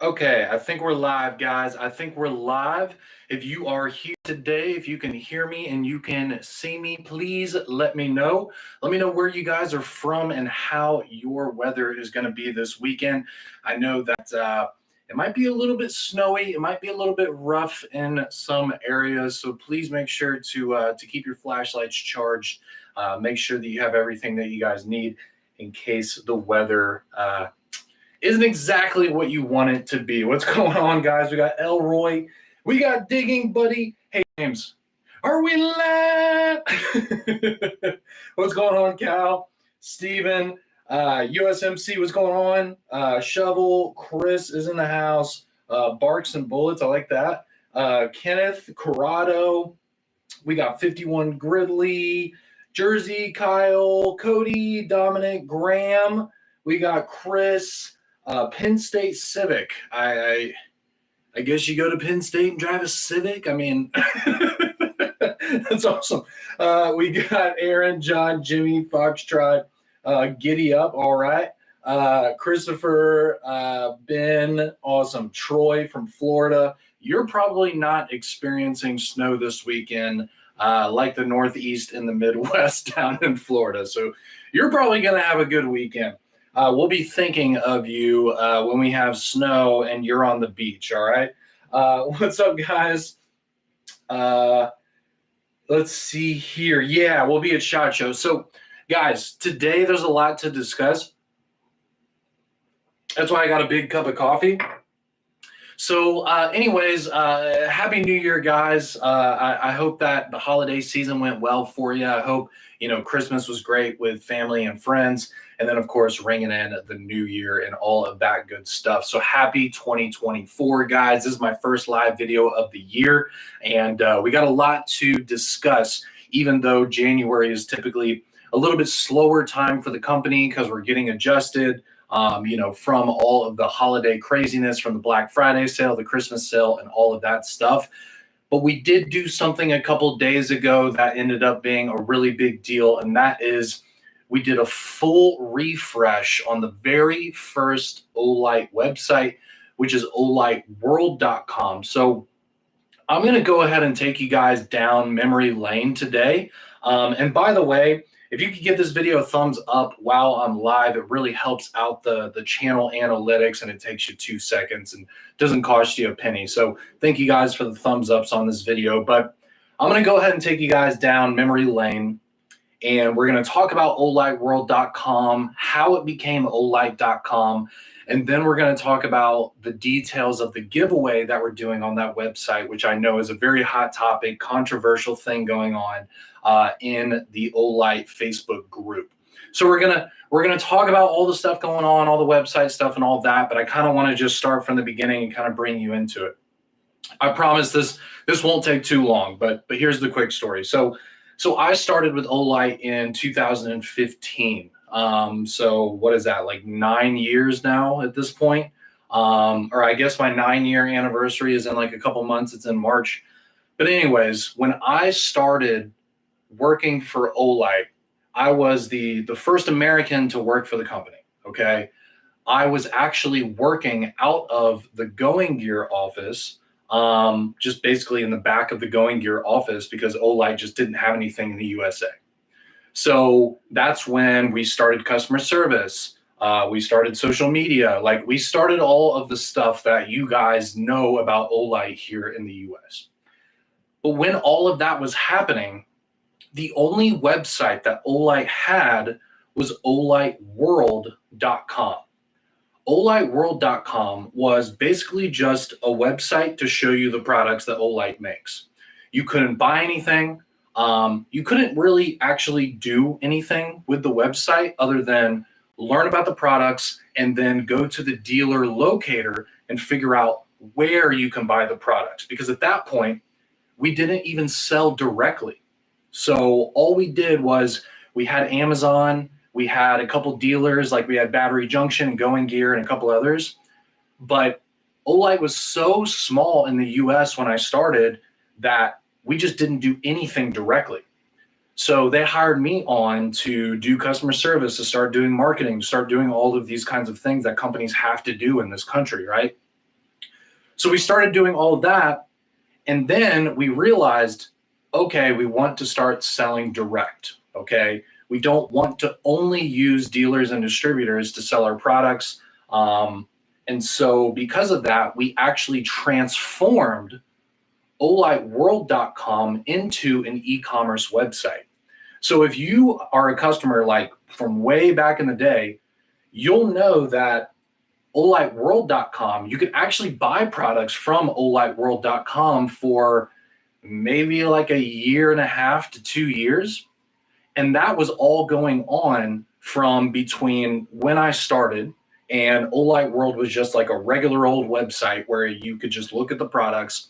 Okay, I think we're live, guys. I think we're live. If you are here today, if you can hear me and you can see me, please let me know. Let me know where you guys are from and how your weather is going to be this weekend. I know that it might be a little bit snowy. It might be a little bit rough in some areas. So please make sure to keep your flashlights charged. Make sure that you have everything that you guys need in case the weather isn't exactly what you want it to be. What's going on, guys? We got Elroy. We got Digging Buddy. Hey, James. Are we live? What's going on, Cal? Steven. USMC, what's going on? Shovel. Chris is in the house. Barks and Bullets. I like that. Kenneth. Corrado. We got 51 Gridley. Jersey. Kyle. Cody. Dominic. Graham. We got Chris. Penn State Civic. I guess you go to Penn State and drive a Civic. I mean, that's awesome. We got Aaron, John, Jimmy, Foxtrot, Giddy Up. All right. Christopher, Ben, awesome. Troy from Florida. You're probably not experiencing snow this weekend like the Northeast and the Midwest down in Florida. So you're probably going to have a good weekend. We'll be thinking of you when we have snow and you're on the beach. All right. What's up, guys? Let's see here. Yeah, we'll be at SHOT Show. So, guys, today there's a lot to discuss. That's why I got a big cup of coffee. So, anyways, Happy New Year, guys. I hope that the holiday season went well for you. I hope, Christmas was great with family and friends. And then, of course, ringing in the new year and all of that good stuff. So happy 2024, guys. This is my first live video of the year. And we got a lot to discuss, even though January is typically a little bit slower time for the company because we're getting adjusted. From all of the holiday craziness, from the Black Friday sale, the Christmas sale, and all of that stuff. But we did do something a couple days ago that ended up being a really big deal, and that is we did a full refresh on the very first Olight website, which is olightworld.com. So I'm going to go ahead and take you guys down memory lane today. And by the way, if you could give this video a thumbs up while I'm live, it really helps out the channel analytics, and it takes you 2 seconds and doesn't cost you a penny. So thank you guys for the thumbs ups on this video. But I'm going to go ahead and take you guys down memory lane, and we're going to talk about olightworld.com, how it became olight.com, and then we're going to talk about the details of the giveaway that we're doing on that website, which I know is a very hot topic, controversial thing going on in the Olight Facebook group. So we're gonna talk about all the stuff going on, all the website stuff and all that, but I kind of want to just start from the beginning and kind of bring you into it. I promise this won't take too long, but here's the quick story. So I started with Olight in 2015. So what is that, like 9 years now at this point? Or I guess my 9-year anniversary is in like a couple months. It's in March. But anyways, when I started working for Olight, I was the first American to work for the company. Okay. I was actually working out of the Going Gear office, just basically in the back of the Going Gear office, because Olight just didn't have anything in the USA. So that's when we started customer service. We started social media. Like, we started all of the stuff that you guys know about Olight here in the US. But when all of that was happening, the only website that Olight had was olightworld.com. Olightworld.com was basically just a website to show you the products that Olight makes. You couldn't buy anything. You couldn't really actually do anything with the website other than learn about the products and then go to the dealer locator and figure out where you can buy the products. Because at that point, we didn't even sell directly. So all we did was we had Amazon, we had a couple dealers, like we had Battery Junction and Going Gear and a couple others. But Olight was so small in the US when I started that we just didn't do anything directly. So they hired me on to do customer service, to start doing marketing, to start doing all of these kinds of things that companies have to do in this country, right? So we started doing all of that. And then we realized, okay, we want to start selling direct. Okay. We don't want to only use dealers and distributors to sell our products. And so because of that, we actually transformed olightworld.com into an e-commerce website. So if you are a customer like from way back in the day, you'll know that olightworld.com, you could actually buy products from olightworld.com for maybe like a year and a half to 2 years. And that was all going on from between when I started, and Olight World was just like a regular old website where you could just look at the products.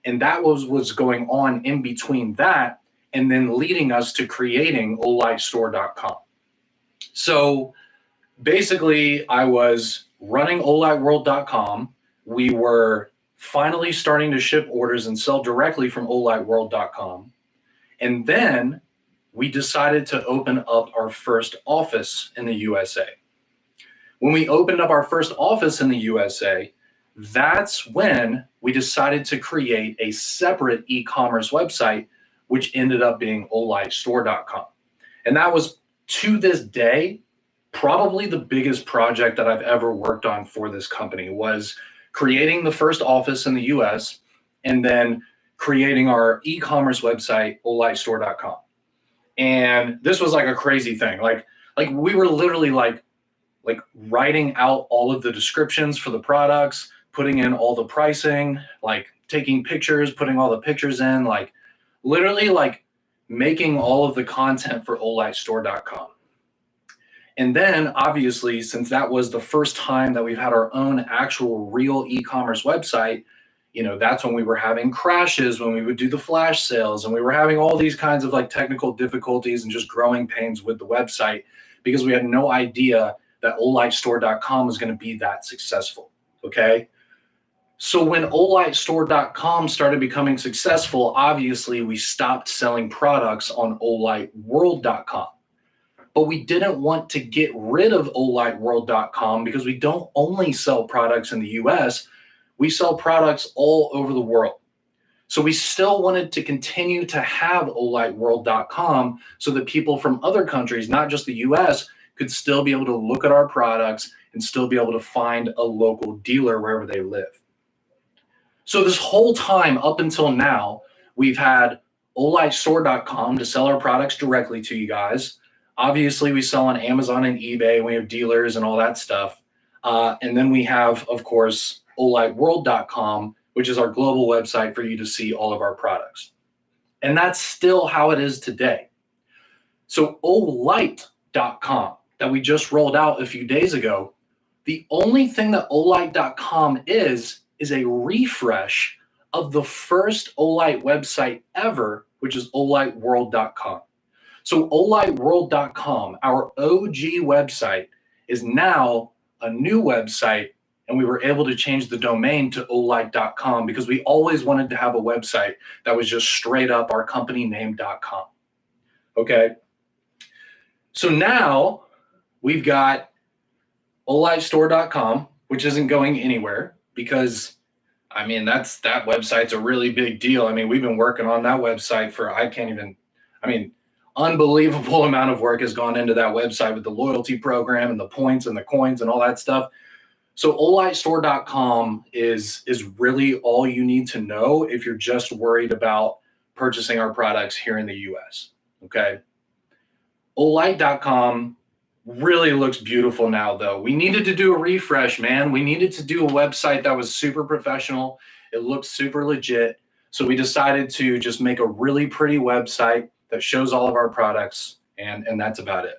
And that was going on in between that, and then leading us to creating olightstore.com. So basically, I was running olightworld.com. We were finally starting to ship orders and sell directly from olightworld.com. And then we decided to open up our first office in the USA. When we opened up our first office in the USA, that's when we decided to create a separate e-commerce website, which ended up being olightstore.com. And that was, to this day, probably the biggest project that I've ever worked on for this company, was creating the first office in the US and then creating our e-commerce website, olightstore.com. And this was like a crazy thing. Like we were literally like writing out all of the descriptions for the products, putting in all the pricing, like taking pictures, putting all the pictures in, like literally like making all of the content for olightstore.com. And then obviously, since that was the first time that we've had our own actual real e-commerce website, you know, that's when we were having crashes when we would do the flash sales, and we were having all these kinds of like technical difficulties and just growing pains with the website because we had no idea that olightstore.com was going to be that successful. Okay. So when olightstore.com started becoming successful, obviously we stopped selling products on olightworld.com. But we didn't want to get rid of olightworld.com because we don't only sell products in the US, we sell products all over the world. So we still wanted to continue to have olightworld.com so that people from other countries, not just the US, could still be able to look at our products and still be able to find a local dealer wherever they live. So this whole time up until now, we've had olightstore.com to sell our products directly to you guys. Obviously, we sell on Amazon and eBay. We have dealers and all that stuff. And then we have, of course, olightworld.com, which is our global website for you to see all of our products. And that's still how it is today. So Olight.com that we just rolled out a few days ago, the only thing that Olight.com is a refresh of the first Olight website ever, which is olightworld.com. So olightworld.com, our OG website, is now a new website, and we were able to change the domain to olight.com because we always wanted to have a website that was just straight up our company name.com. Okay. So now we've got olightstore.com, which isn't going anywhere because, I mean, that website's a really big deal. I mean, we've been working on that website for, unbelievable amount of work has gone into that website with the loyalty program and the points and the coins and all that stuff. So olightstore.com is really all you need to know if you're just worried about purchasing our products here in the US. Okay. Olight.com really looks beautiful now, though. We needed to do a refresh, man. We needed to do a website that was super professional. It looked super legit. So we decided to just make a really pretty website that shows all of our products, and that's about it.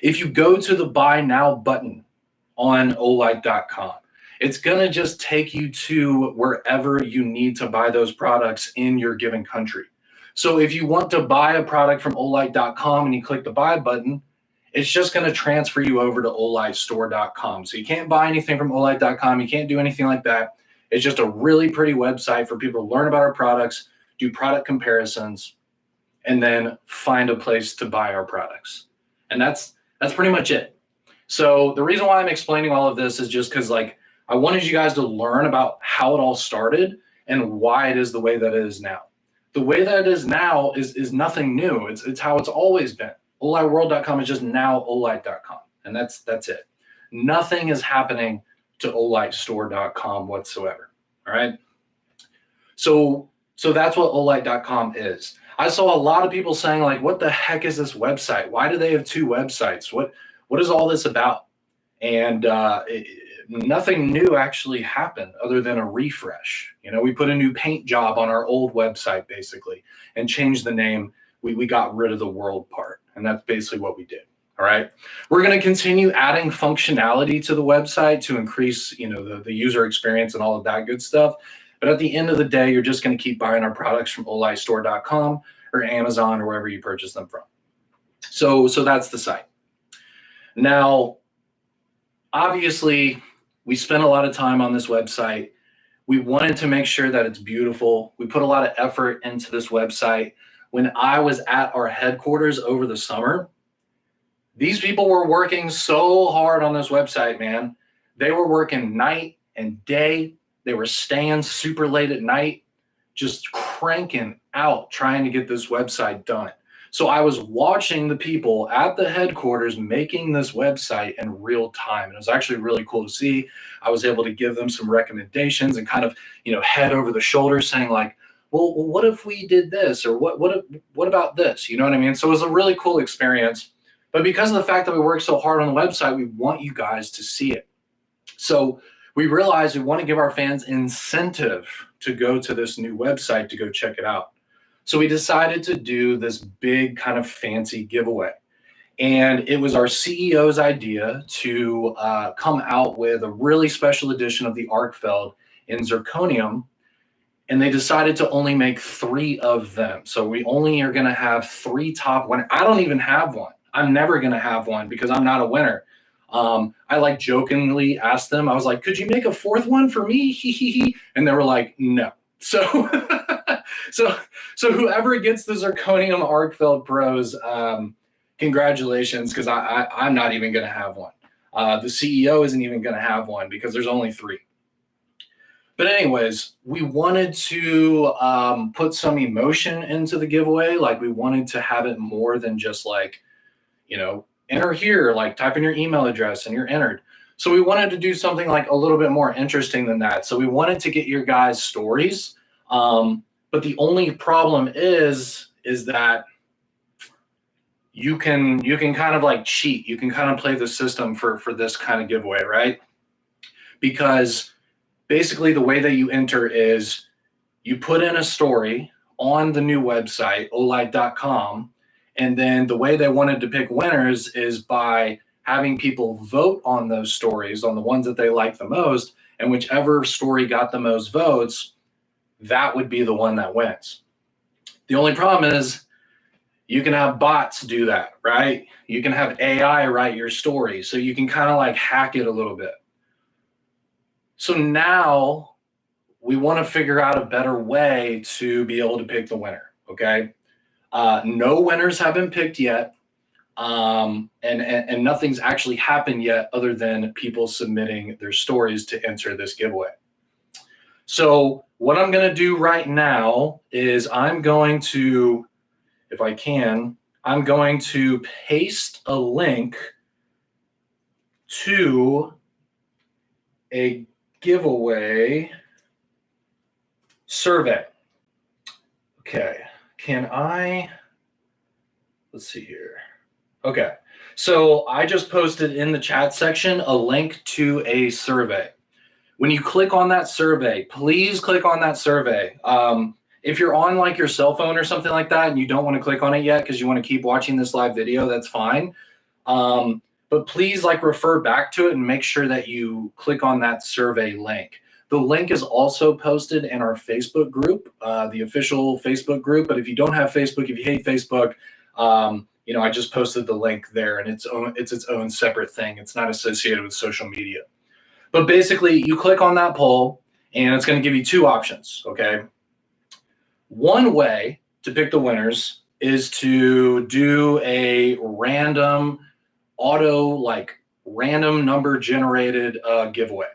If you go to the Buy Now button on Olight.com, it's going to just take you to wherever you need to buy those products in your given country. So if you want to buy a product from Olight.com and you click the Buy button, it's just going to transfer you over to olightstore.com. So you can't buy anything from Olight.com. You can't do anything like that. It's just a really pretty website for people to learn about our products, do product comparisons, and then find a place to buy our products. And that's pretty much it. So the reason why I'm explaining all of this is just because, like, I wanted you guys to learn about how it all started and why it is the way that it is now. The way that it is now is nothing new. It's how it's always been. Olightworld.com is just now Olight.com, and that's it. Nothing is happening to Olightstore.com whatsoever. All right. So that's what Olight.com is. I saw a lot of people saying, like, what the heck is this website? Why do they have two websites? What is all this about? And nothing new actually happened other than a refresh. We put a new paint job on our old website basically and changed the name. We got rid of the world part, and that's basically what we did. All right. We're going to continue adding functionality to the website to increase, the user experience and all of that good stuff. But at the end of the day, you're just going to keep buying our products from olightstore.com or Amazon or wherever you purchase them from. So that's the site. Now, obviously, we spent a lot of time on this website. We wanted to make sure that it's beautiful. We put a lot of effort into this website. When I was at our headquarters over the summer, these people were working so hard on this website, man. They were working night and day. They were staying super late at night, just cranking out, trying to get this website done. So I was watching the people at the headquarters making this website in real time. And it was actually really cool to see. I was able to give them some recommendations and kind of, head over the shoulder saying like, well, what if we did this? Or what about this? You know what I mean? So it was a really cool experience. But because of the fact that we worked so hard on the website, we want you guys to see it. So we realized we want to give our fans incentive to go to this new website to go check it out. So we decided to do this big kind of fancy giveaway. And it was our CEO's idea to come out with a really special edition of the Arkfeld in zirconium. And they decided to only make 3 of them. So we only are going to have 3 top winners. I don't even have one. I'm never going to have one because I'm not a winner. I like jokingly asked them, I was like, could you make a 4th one for me? And they were like, no. So whoever gets the zirconium Arkfeld Pros, congratulations, because I'm not even going to have one. The CEO isn't even going to have one because there's only 3. But anyways, we wanted to put some emotion into the giveaway. Like, we wanted to have it more than just like, enter here, like type in your email address and you're entered. So we wanted to do something like a little bit more interesting than that. So we wanted to get your guys' stories. But the only problem is that you can kind of like cheat. You can kind of play the system for this kind of giveaway, right? Because basically the way that you enter is you put in a story on the new website, olight.com, and then the way they wanted to pick winners is by having people vote on those stories, on the ones that they like the most, and whichever story got the most votes, that would be the one that wins. The only problem is you can have bots do that, right? You can have AI write your story, so you can kind of like hack it a little bit. So now we want to figure out a better way to be able to pick the winner, okay? No winners have been picked yet, and nothing's actually happened yet other than people submitting their stories to enter this giveaway. So what I'm going to do right now is I'm going to, if I can, I'm going to paste a link to a giveaway survey. Okay, let's see here. Okay, so I just posted in the chat section a link to a survey. When you click on that survey, please click on that survey. If you're on like your cell phone or something like that and you don't want to click on it yet because you want to keep watching this live video, that's fine. But please like refer back to it and make sure that you click on that survey link. The link is also posted in our Facebook group, the official Facebook group. But if you don't have Facebook, if you hate Facebook, I just posted the link there, and it's its own separate thing. It's not associated with social media. But basically, you click on that poll, and it's going to give you 2 options, okay? One way to pick the winners is to do a random number generated giveaway.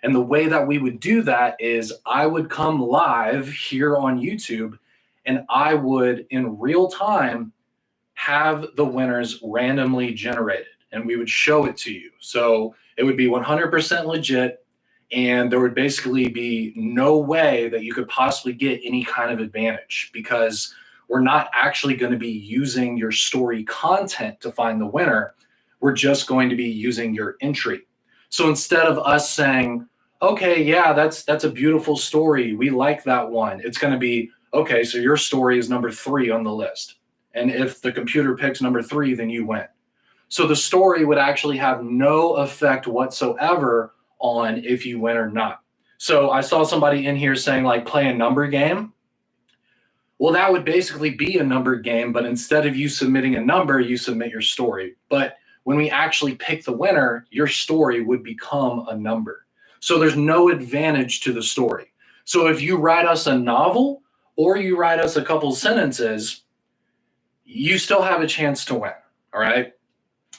And the way that we would do that is I would come live here on YouTube and I would in real time have the winners randomly generated and we would show it to you. So it would be 100% legit and there would basically be no way that you could possibly get any kind of advantage because we're not actually going to be using your story content to find the winner. We're just going to be using your entry. So instead of us saying, okay, yeah, that's a beautiful story, we like that one, it's going to be, okay, so your story is number 3 on the list. And if the computer picks number 3, then you win. So the story would actually have no effect whatsoever on if you win or not. So I saw somebody in here saying like play a number game. Well, that would basically be a number game, but instead of you submitting a number, you submit your story. But when we actually pick the winner, your story would become a number. So there's no advantage to the story. So if you write us a novel or you write us a couple sentences, you still have a chance to win, all right?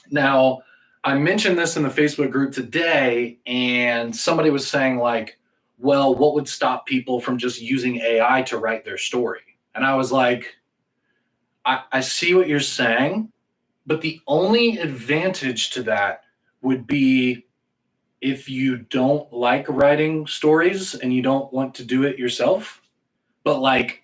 Now, I mentioned this in the Facebook group today, and somebody was saying like, well, what would stop people from just using AI to write their story? And I was like, I see what you're saying, but the only advantage to that would be if you don't like writing stories and you don't want to do it yourself. But like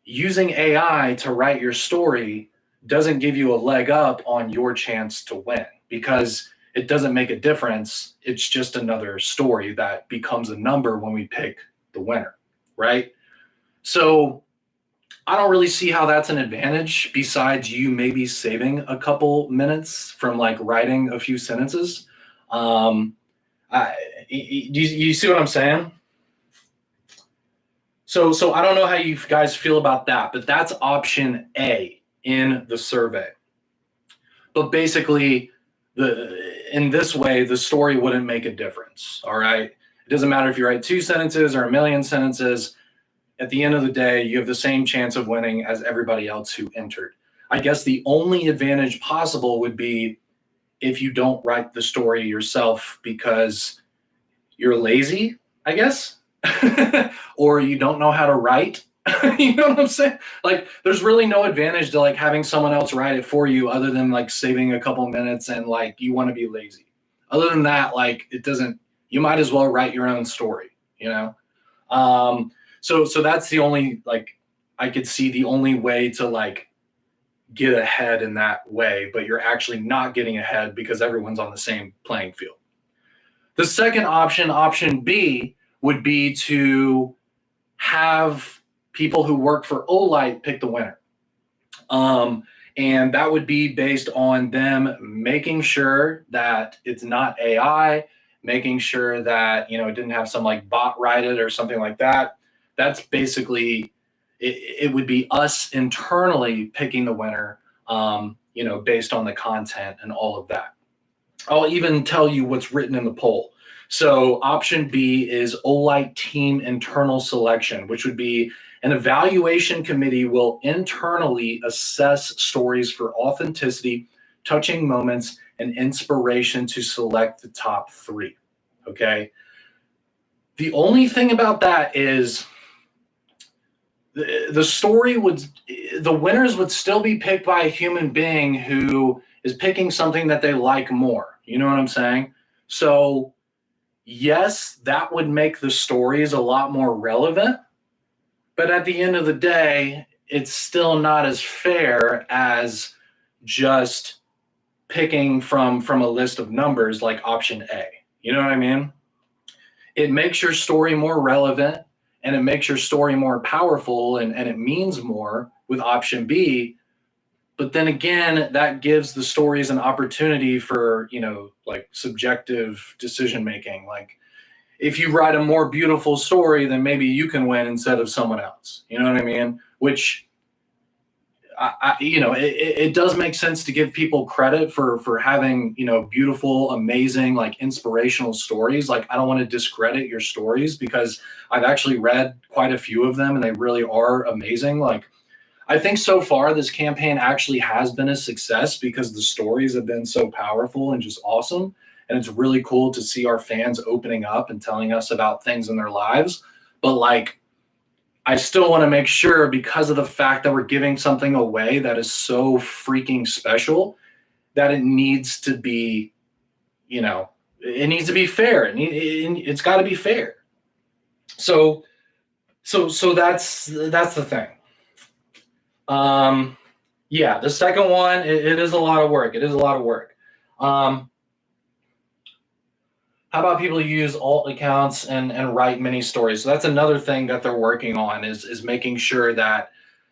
using AI to write your story doesn't give you a leg up on your chance to win because it doesn't make a difference. It's just another story that becomes a number when we pick the winner, right? So I don't really see how that's an advantage besides you maybe saving a couple minutes from like writing a few sentences. You see what I'm saying? So I don't know how you guys feel about that, but that's option A in the survey. But basically, in this way, the story wouldn't make a difference, all right? It doesn't matter if you write 2 sentences or a million sentences. At the end of the day, you have the same chance of winning as everybody else who entered. I guess the only advantage possible would be if you don't write the story yourself because you're lazy, I guess, or you don't know how to write. You know what I'm saying? Like, there's really no advantage to like having someone else write it for you other than like saving a couple minutes and like you want to be lazy. Other than that, like it doesn't, you might as well write your own story, you know? So that's the only, like, I could see the only way to like get ahead in that way, but you're actually not getting ahead because everyone's on the same playing field. The second option, option B, would be to have people who work for Olight pick the winner. And that would be based on them making sure that it's not AI, making sure that, you know, it didn't have some like bot write it or something like that. That's basically, it would be us internally picking the winner, you know, based on the content and all of that. I'll even tell you what's written in the poll. So option B is Olight team internal selection, which would be an evaluation committee will internally assess stories for authenticity, touching moments, and inspiration to select the top 3. Okay. The only thing about that is the story would, the winners would still be picked by a human being who is picking something that they like more. You know what I'm saying? So yes, that would make the stories a lot more relevant, but at the end of the day, it's still not as fair as just picking from a list of numbers like option A. You know what I mean? It makes your story more relevant and it makes your story more powerful and it means more with option B. But then again, that gives the stories an opportunity for, you know, like subjective decision making. Like if you write a more beautiful story, then maybe you can win instead of someone else. You know what I mean? Which, you know, it does make sense to give people credit for having, you know, beautiful, amazing, like inspirational stories. Like I don't want to discredit your stories because I've actually read quite a few of them and they really are amazing. Like I think so far this campaign actually has been a success because the stories have been so powerful and just awesome. and it's really cool to see our fans opening up and telling us about things in their lives. But like, I still want to make sure, because of the fact that we're giving something away that is so freaking special, that it needs to be, you know, it needs to be fair. It's got to be fair. So that's the thing. Yeah, the second one, it is a lot of work. It is a lot of work. How about people use alt accounts and write mini stories? So that's another thing that they're working on, is making sure that,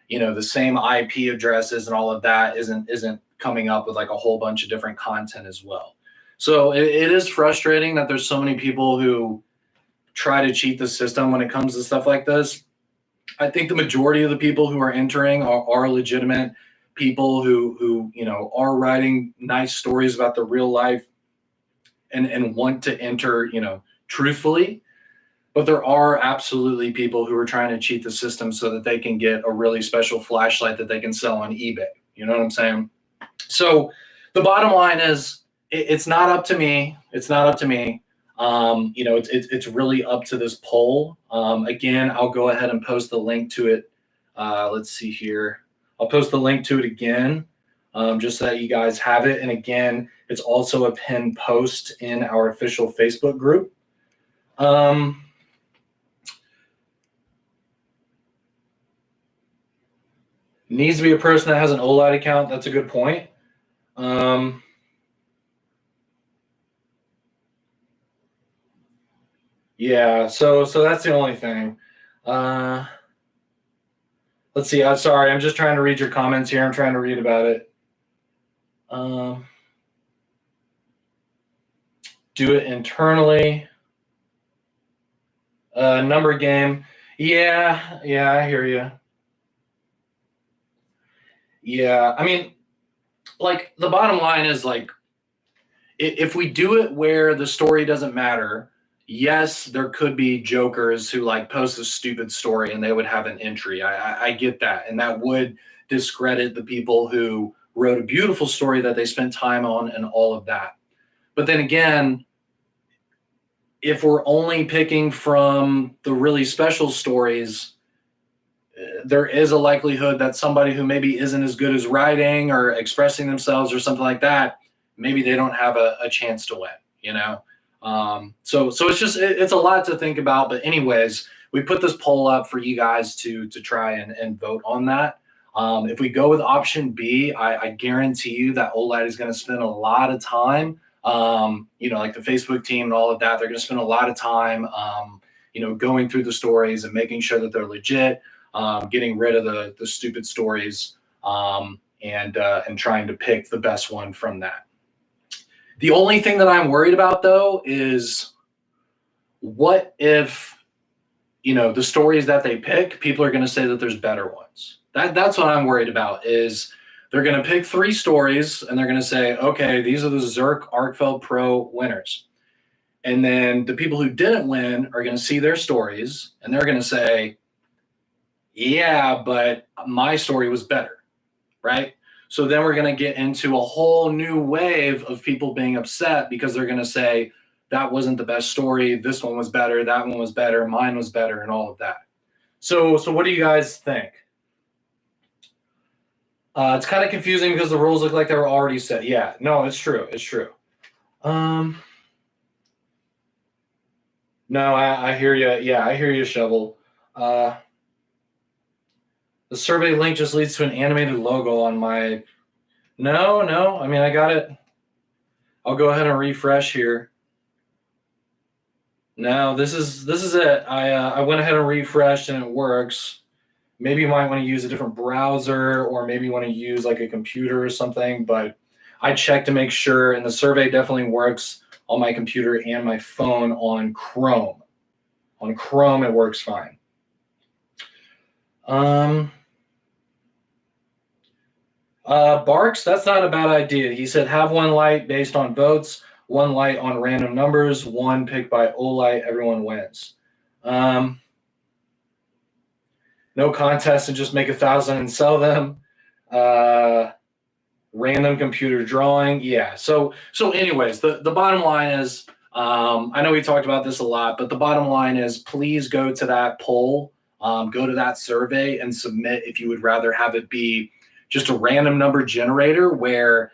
you know, the same IP addresses and all of that isn't coming up with like a whole bunch of different content as well. So it is frustrating that there's so many people who try to cheat the system when it comes to stuff like this. I think the majority of the people who are entering are legitimate people who you know, are writing nice stories about their real life and want to enter, you know, truthfully. But there are absolutely people who are trying to cheat the system so that they can get a really special flashlight that they can sell on eBay. You know what I'm saying? So the bottom line is, it's not up to me. It's not up to me. You know, it's really up to this poll. Again, I'll go ahead and post the link to it. Let's see here. I'll post the link to it again, just so that you guys have it. And again, it's also a pinned post in our official Facebook group. Needs to be a person that has an Olight account. That's a good point. Yeah, so that's the only thing. Let's see. I'm sorry. I'm just trying to read your comments here. I'm trying to read about it. Do it internally. Number game. Yeah, I hear you. Yeah, I mean, like, the bottom line is, like, if we do it where the story doesn't matter, yes, there could be jokers who like post a stupid story and they would have an entry. I get that, and that would discredit the people who wrote a beautiful story that they spent time on and all of that. But then again, if we're only picking from the really special stories, there is a likelihood that somebody who maybe isn't as good as writing or expressing themselves or something like that, maybe they don't have a chance to win, you know? So it's just, it's a lot to think about. But anyways, we put this poll up for you guys to try and vote on that. If we go with option B, I guarantee you that Olight is going to spend a lot of time, you know, like the Facebook team and all of that, they're going to spend a lot of time, you know, going through the stories and making sure that they're legit, getting rid of the stupid stories, and trying to pick the best one from that. The only thing that I'm worried about, though, is what if, you know, the stories that they pick, people are going to say that there's better ones. That's what I'm worried about, is they're going to pick 3 stories and they're going to say, okay, these are the Zerk Arkfeld Pro winners. And then the people who didn't win are going to see their stories and they're going to say, yeah, but my story was better, right? So then we're going to get into a whole new wave of people being upset because they're going to say, that wasn't the best story. This one was better. That one was better. Mine was better, and all of that. So what do you guys think? It's kind of confusing because the rules look like they were already set. Yeah, no, it's true. It's true. No, I hear you. Yeah, I hear you, Shovel. The survey link just leads to an animated logo on my. No. I mean, I got it. I'll go ahead and refresh here. No, this is it. I went ahead and refreshed and it works. Maybe you might want to use a different browser, or maybe you want to use like a computer or something, but I checked to make sure, and the survey definitely works on my computer and my phone on Chrome. On Chrome, it works fine. Barks, that's not a bad idea. He said have one light based on votes, one light on random numbers, one picked by Olight, everyone wins. No contest and just make 1,000 and sell them. Random computer drawing. Yeah. So anyways, the bottom line is, I know we talked about this a lot, but the bottom line is please go to that poll, go to that survey and submit if you would rather have it be just a random number generator where,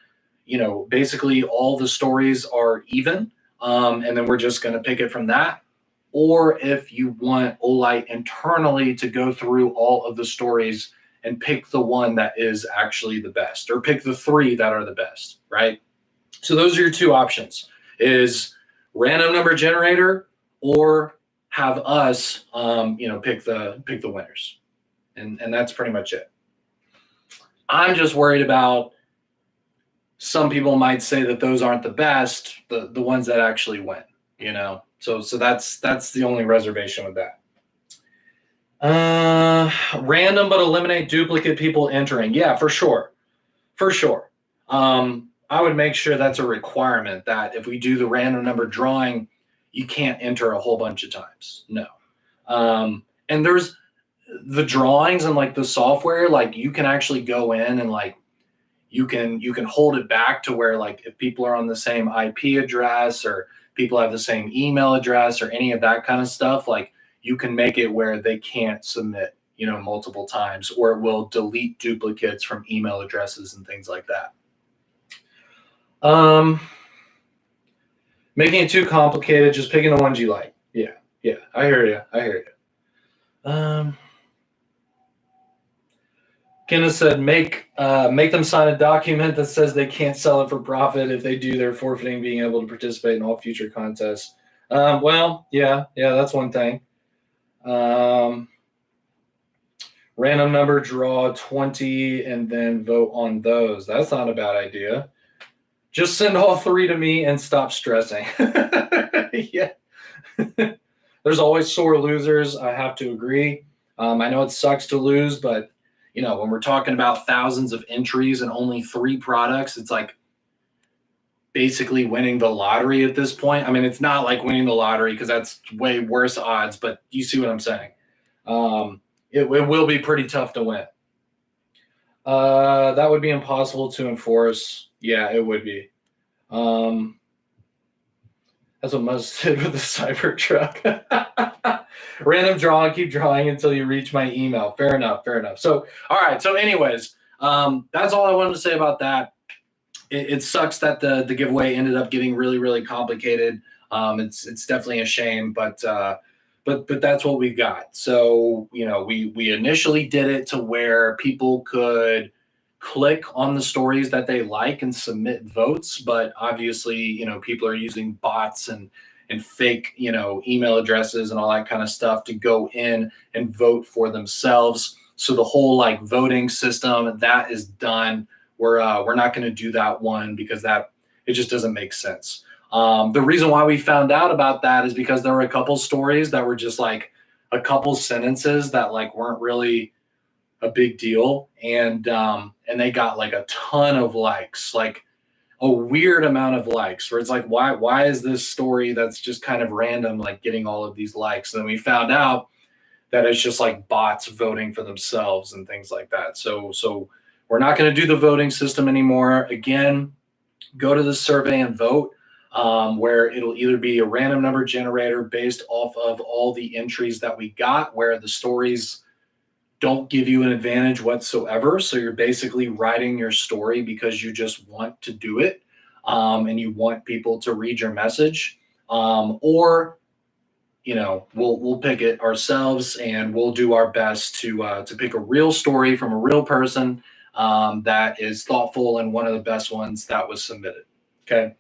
basically all the stories are even, and then we're just going to pick it from that. Or if you want Olight internally to go through all of the stories and pick the one that is actually the best, or pick the three that are the best, right? So those are your two options: is random number generator, or have us, pick the winners, and that's pretty much it. I'm just worried about some people might say that those aren't the best, the ones that actually win, So that's the only reservation with that. Random but eliminate duplicate people entering. Yeah, for sure. For sure. I would make sure that's a requirement that if we do the random number drawing, you can't enter a whole bunch of times. No. And there's the drawings and like the software, like you can actually go in and like you can hold it back to where like if people are on the same IP address or people have the same email address or any of that kind of stuff, like you can make it where they can't submit, multiple times, or it will delete duplicates from email addresses and things like that. Making it too complicated, just picking the ones you like. Yeah, I hear you. Kenneth said, make them sign a document that says they can't sell it for profit. If they do, they're forfeiting being able to participate in all future contests. Well, yeah, that's one thing. Random number, draw 20, and then vote on those. That's not a bad idea. Just send all 3 to me and stop stressing. Yeah. There's always sore losers. I have to agree. I know it sucks to lose, but when we're talking about thousands of entries and only 3 products, it's like basically winning the lottery at this point. I mean, it's not like winning the lottery because that's way worse odds, but you see what I'm saying. It will be pretty tough to win. That would be impossible to enforce. Yeah, it would be. That's what Muzz did with the Cybertruck. Random draw, keep drawing until you reach my email. Fair enough. So, all right. So anyways, that's all I wanted to say about that. It sucks that the giveaway ended up getting really, really complicated. It's definitely a shame, but that's what we've got. So, we initially did it to where people could click on the stories that they like and submit votes, but obviously, people are using bots and fake, email addresses and all that kind of stuff to go in and vote for themselves. So the whole like voting system, that is done. We're not going to do that one because it just doesn't make sense. The reason why we found out about that is because there were a couple stories that were just like a couple sentences that like weren't really a big deal, and they got like a ton of likes, like a weird amount of likes, where it's like, why is this story that's just kind of random like getting all of these likes? And then we found out that it's just like bots voting for themselves and things like that. So we're not going to do the voting system anymore. Again, go to the survey and vote, where it'll either be a random number generator based off of all the entries that we got, where the stories don't give you an advantage whatsoever. So you're basically writing your story because you just want to do it, and you want people to read your message, or we'll pick it ourselves and we'll do our best to pick a real story from a real person that is thoughtful and one of the best ones that was submitted. Okay.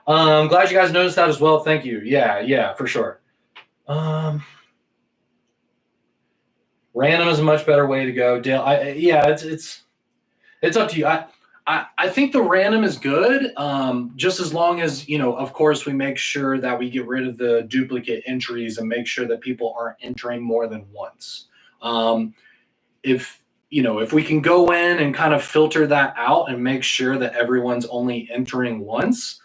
I'm glad you guys noticed that as well. Thank you. Yeah, for sure. Random is a much better way to go, Dale. It's up to you. I think the random is good, just as long as, of course, we make sure that we get rid of the duplicate entries and make sure that people aren't entering more than once. If we can go in and kind of filter that out and make sure that everyone's only entering once,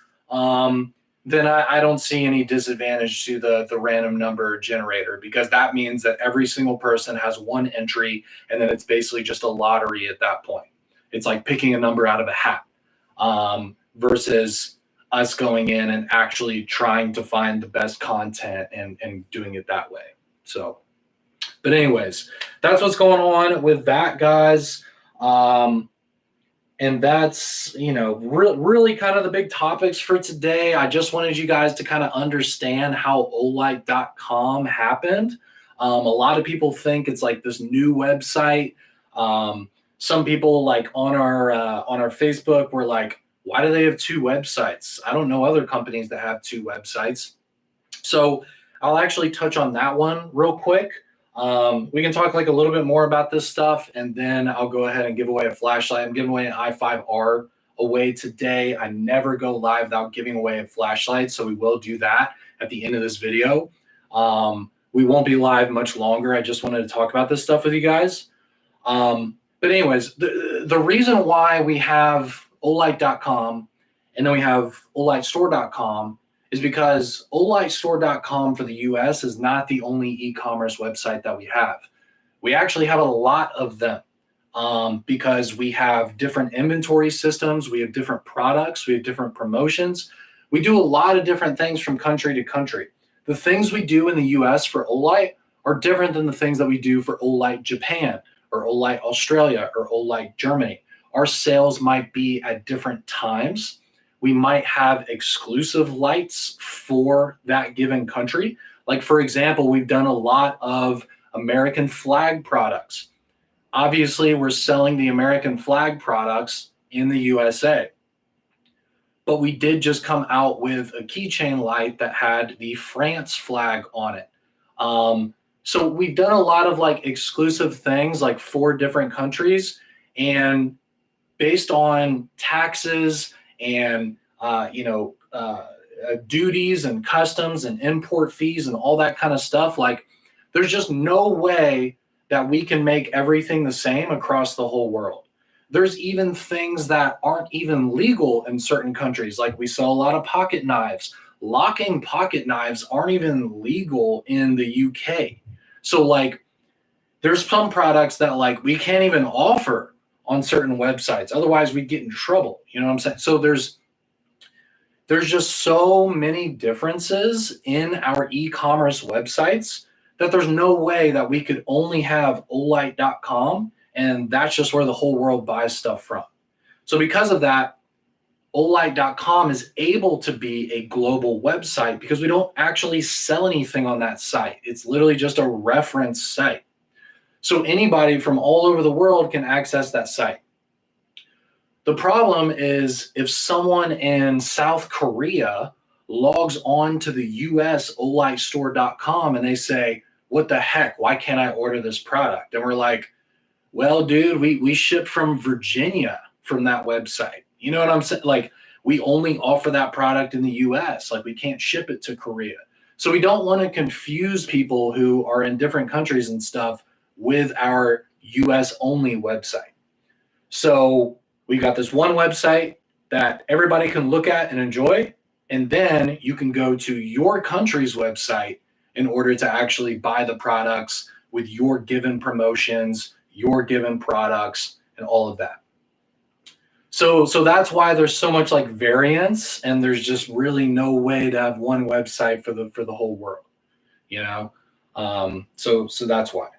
then I don't see any disadvantage to the random number generator, because that means that every single person has one entry, and then it's basically just a lottery at that point. It's like picking a number out of a hat, versus us going in and actually trying to find the best content and doing it that way. So, but anyways, that's what's going on with that, guys. And that's, really kind of the big topics for today. I just wanted you guys to kind of understand how Olight.com happened. A lot of people think it's like this new website. Some people like on our Facebook were like, why do they have two websites? I don't know other companies that have two websites. So I'll actually touch on that one real quick. We can talk like a little bit more about this stuff, and then I'll go ahead and give away a flashlight. I'm giving away an i5R away today. I never go live without giving away a flashlight, so we will do that at the end of this video. We won't be live much longer. I just wanted to talk about this stuff with you guys. But anyways, the reason why we have Olight.com and then we have OlightStore.com is because OlightStore.com for the US is not the only e-commerce website that we have. We actually have a lot of them because we have different inventory systems, we have different products, we have different promotions. We do a lot of different things from country to country. The things we do in the US for Olight are different than the things that we do for Olight Japan or Olight Australia or Olight Germany. Our sales might be at different times. We might have exclusive lights for that given country. Like, for example, we've done a lot of American flag products. Obviously, we're selling the American flag products in the USA. But we did just come out with a keychain light that had the France flag on it. So we've done a lot of like exclusive things like for different countries, and based on taxes and duties and customs and import fees and all that kind of stuff, like there's just no way that we can make everything the same across the whole world. There's even things that aren't even legal in certain countries. Like we sell a lot of pocket knives. Locking pocket knives aren't even legal in the UK. So like there's some products that like we can't even offer on certain websites. Otherwise we'd get in trouble. You know what I'm saying? So there's just so many differences in our e-commerce websites that there's no way that we could only have Olight.com and that's just where the whole world buys stuff from. So because of that, Olight.com is able to be a global website because we don't actually sell anything on that site. It's literally just a reference site. So anybody from all over the world can access that site. The problem is if someone in South Korea logs on to the US OlightStore.com and they say, what the heck, why can't I order this product? And we're like, well, dude, we ship from Virginia from that website. You know what I'm saying? Like we only offer that product in the US. Like we can't ship it to Korea. So we don't want to confuse people who are in different countries and stuff with our US only website. So we got this one website that everybody can look at and enjoy. And then you can go to your country's website in order to actually buy the products with your given promotions, your given products, and all of that. So that's why there's so much like variance, and there's just really no way to have one website for the whole world, you know. So that's why.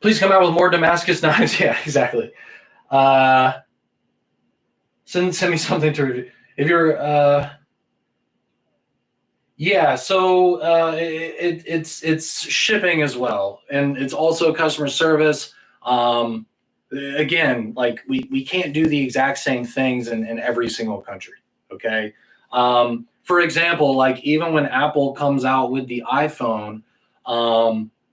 Please come out with more Damascus knives. Yeah, exactly. Send me something to if you're. Yeah, so it's shipping as well, and it's also customer service. Again, like we can't do the exact same things in every single country. Okay. For example, like even when Apple comes out with the iPhone,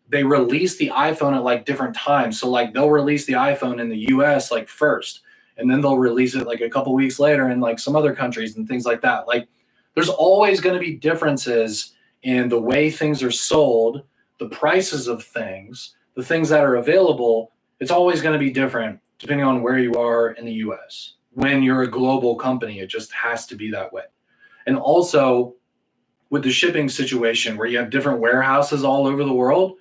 they release the iPhone at like different times. So like they'll release the iPhone in the US like first, and then they'll release it like a couple weeks later in like some other countries and things like that. Like there's always going to be differences in the way things are sold, the prices of things, the things that are available. It's always going to be different depending on where you are in the US. When you're a global company, it just has to be that way. And also with the shipping situation where you have different warehouses all over the world,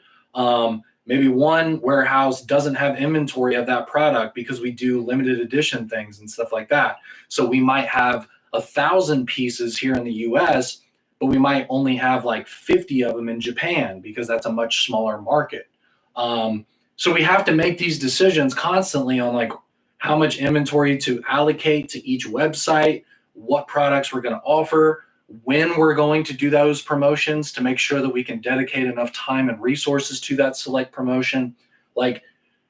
Maybe one warehouse doesn't have inventory of that product because we do limited edition things and stuff like that. So we might have 1,000 pieces here in the US, but we might only have like 50 of them in Japan because that's a much smaller market. So we have to make these decisions constantly on like how much inventory to allocate to each website, what products we're going to offer, when we're going to do those promotions to make sure that we can dedicate enough time and resources to that select promotion. Like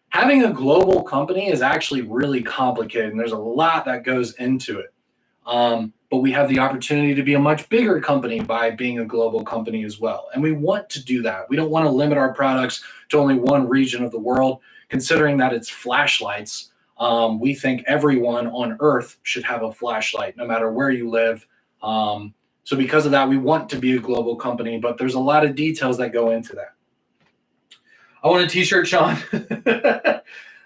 having a global company is actually really complicated and there's a lot that goes into it. But we have the opportunity to be a much bigger company by being a global company as well. And we want to do that. We don't want to limit our products to only one region of the world, considering that it's flashlights. We think everyone on Earth should have a flashlight, no matter where you live. So because of that, we want to be a global company, but there's a lot of details that go into that. I want a t-shirt, Sean.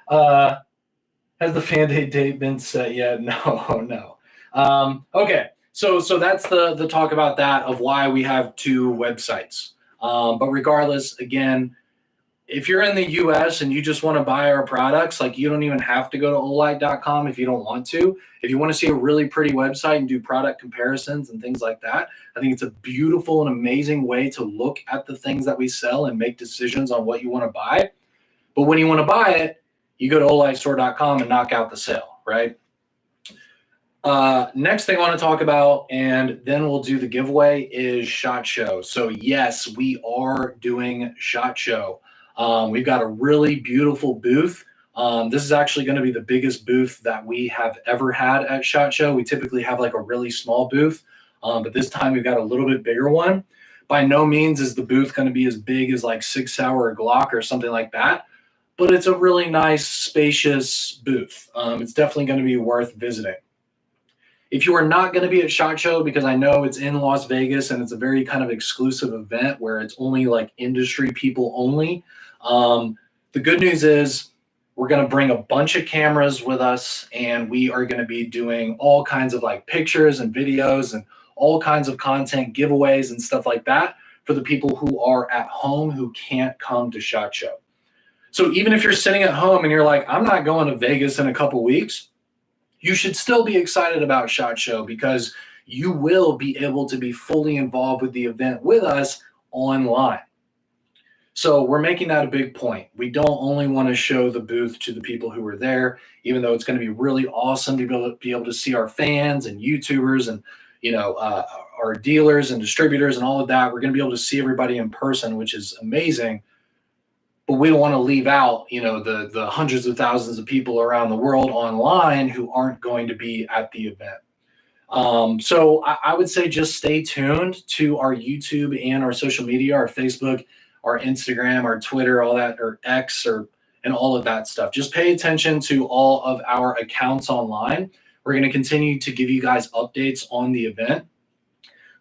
Has the fan date been set yet? No. Okay, so that's the talk about that of why we have two websites. But regardless, again, if you're in the US and you just want to buy our products, like you don't even have to go to Olight.com if you don't want to. If you want to see a really pretty website and do product comparisons and things like that, I think it's a beautiful and amazing way to look at the things that we sell and make decisions on what you want to buy. But when you want to buy it, you go to Olightstore.com and knock out the sale, right? Next thing I want to talk about, and then we'll do the giveaway, is SHOT Show. So yes, we are doing SHOT Show. We've got a really beautiful booth. This is actually going to be the biggest booth that we have ever had at SHOT Show. We typically have like a really small booth, but this time we've got a little bit bigger one. By no means is the booth going to be as big as like 6 Sauer or Glock or something like that, but it's a really nice, spacious booth. It's definitely going to be worth visiting. If you are not going to be at SHOT Show, because I know it's in Las Vegas and it's a very kind of exclusive event where it's only like industry people only, the good news is we're going to bring a bunch of cameras with us and we are going to be doing all kinds of like pictures and videos and all kinds of content giveaways and stuff like that for the people who are at home who can't come to SHOT Show. So even if you're sitting at home and you're like, I'm not going to Vegas in a couple weeks, you should still be excited about SHOT Show because you will be able to be fully involved with the event with us online. So we're making that a big point. We don't only want to show the booth to the people who are there, even though it's going to be really awesome to be able to see our fans and YouTubers and our dealers and distributors and all of that. We're going to be able to see everybody in person, which is amazing. But we don't want to leave out, the hundreds of thousands of people around the world online who aren't going to be at the event. So I would say just stay tuned to our YouTube and our social media, our Facebook, our Instagram, our Twitter, all that, or X, and all of that stuff. Just pay attention to all of our accounts online. We're going to continue to give you guys updates on the event.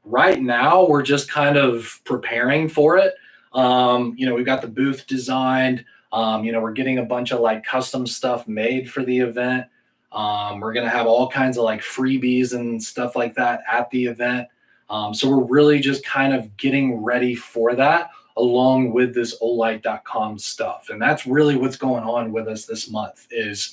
Right now, we're just kind of preparing for it. We've got the booth designed. We're getting a bunch of like custom stuff made for the event. We're going to have all kinds of like freebies and stuff like that at the event. So we're really just kind of getting ready for that along with this Olight.com stuff. And that's really what's going on with us this month is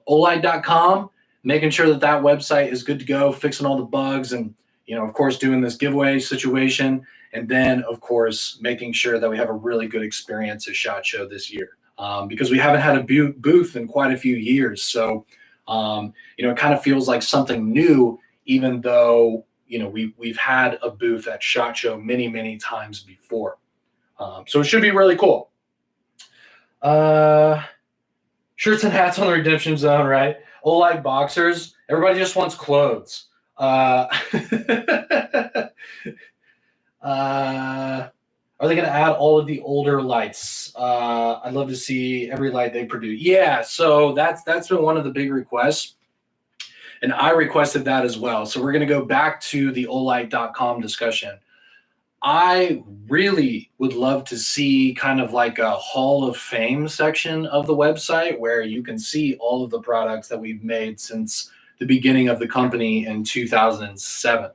Olight.com, making sure that website is good to go, fixing all the bugs and, of course, doing this giveaway situation. And then, of course, making sure that we have a really good experience at SHOT Show this year because we haven't had a booth in quite a few years. So, it kind of feels like something new, even though, we've had a booth at SHOT Show many, many times before. So it should be really cool. Shirts and hats on the Redemption Zone, right? Olight boxers. Everybody just wants clothes. Are they going to add all of the older lights? I'd love to see every light they produce. Yeah, so that's been one of the big requests. And I requested that as well. So we're going to go back to the Olight.com discussion. I really would love to see kind of like a Hall of Fame section of the website where you can see all of the products that we've made since the beginning of the company in 2007.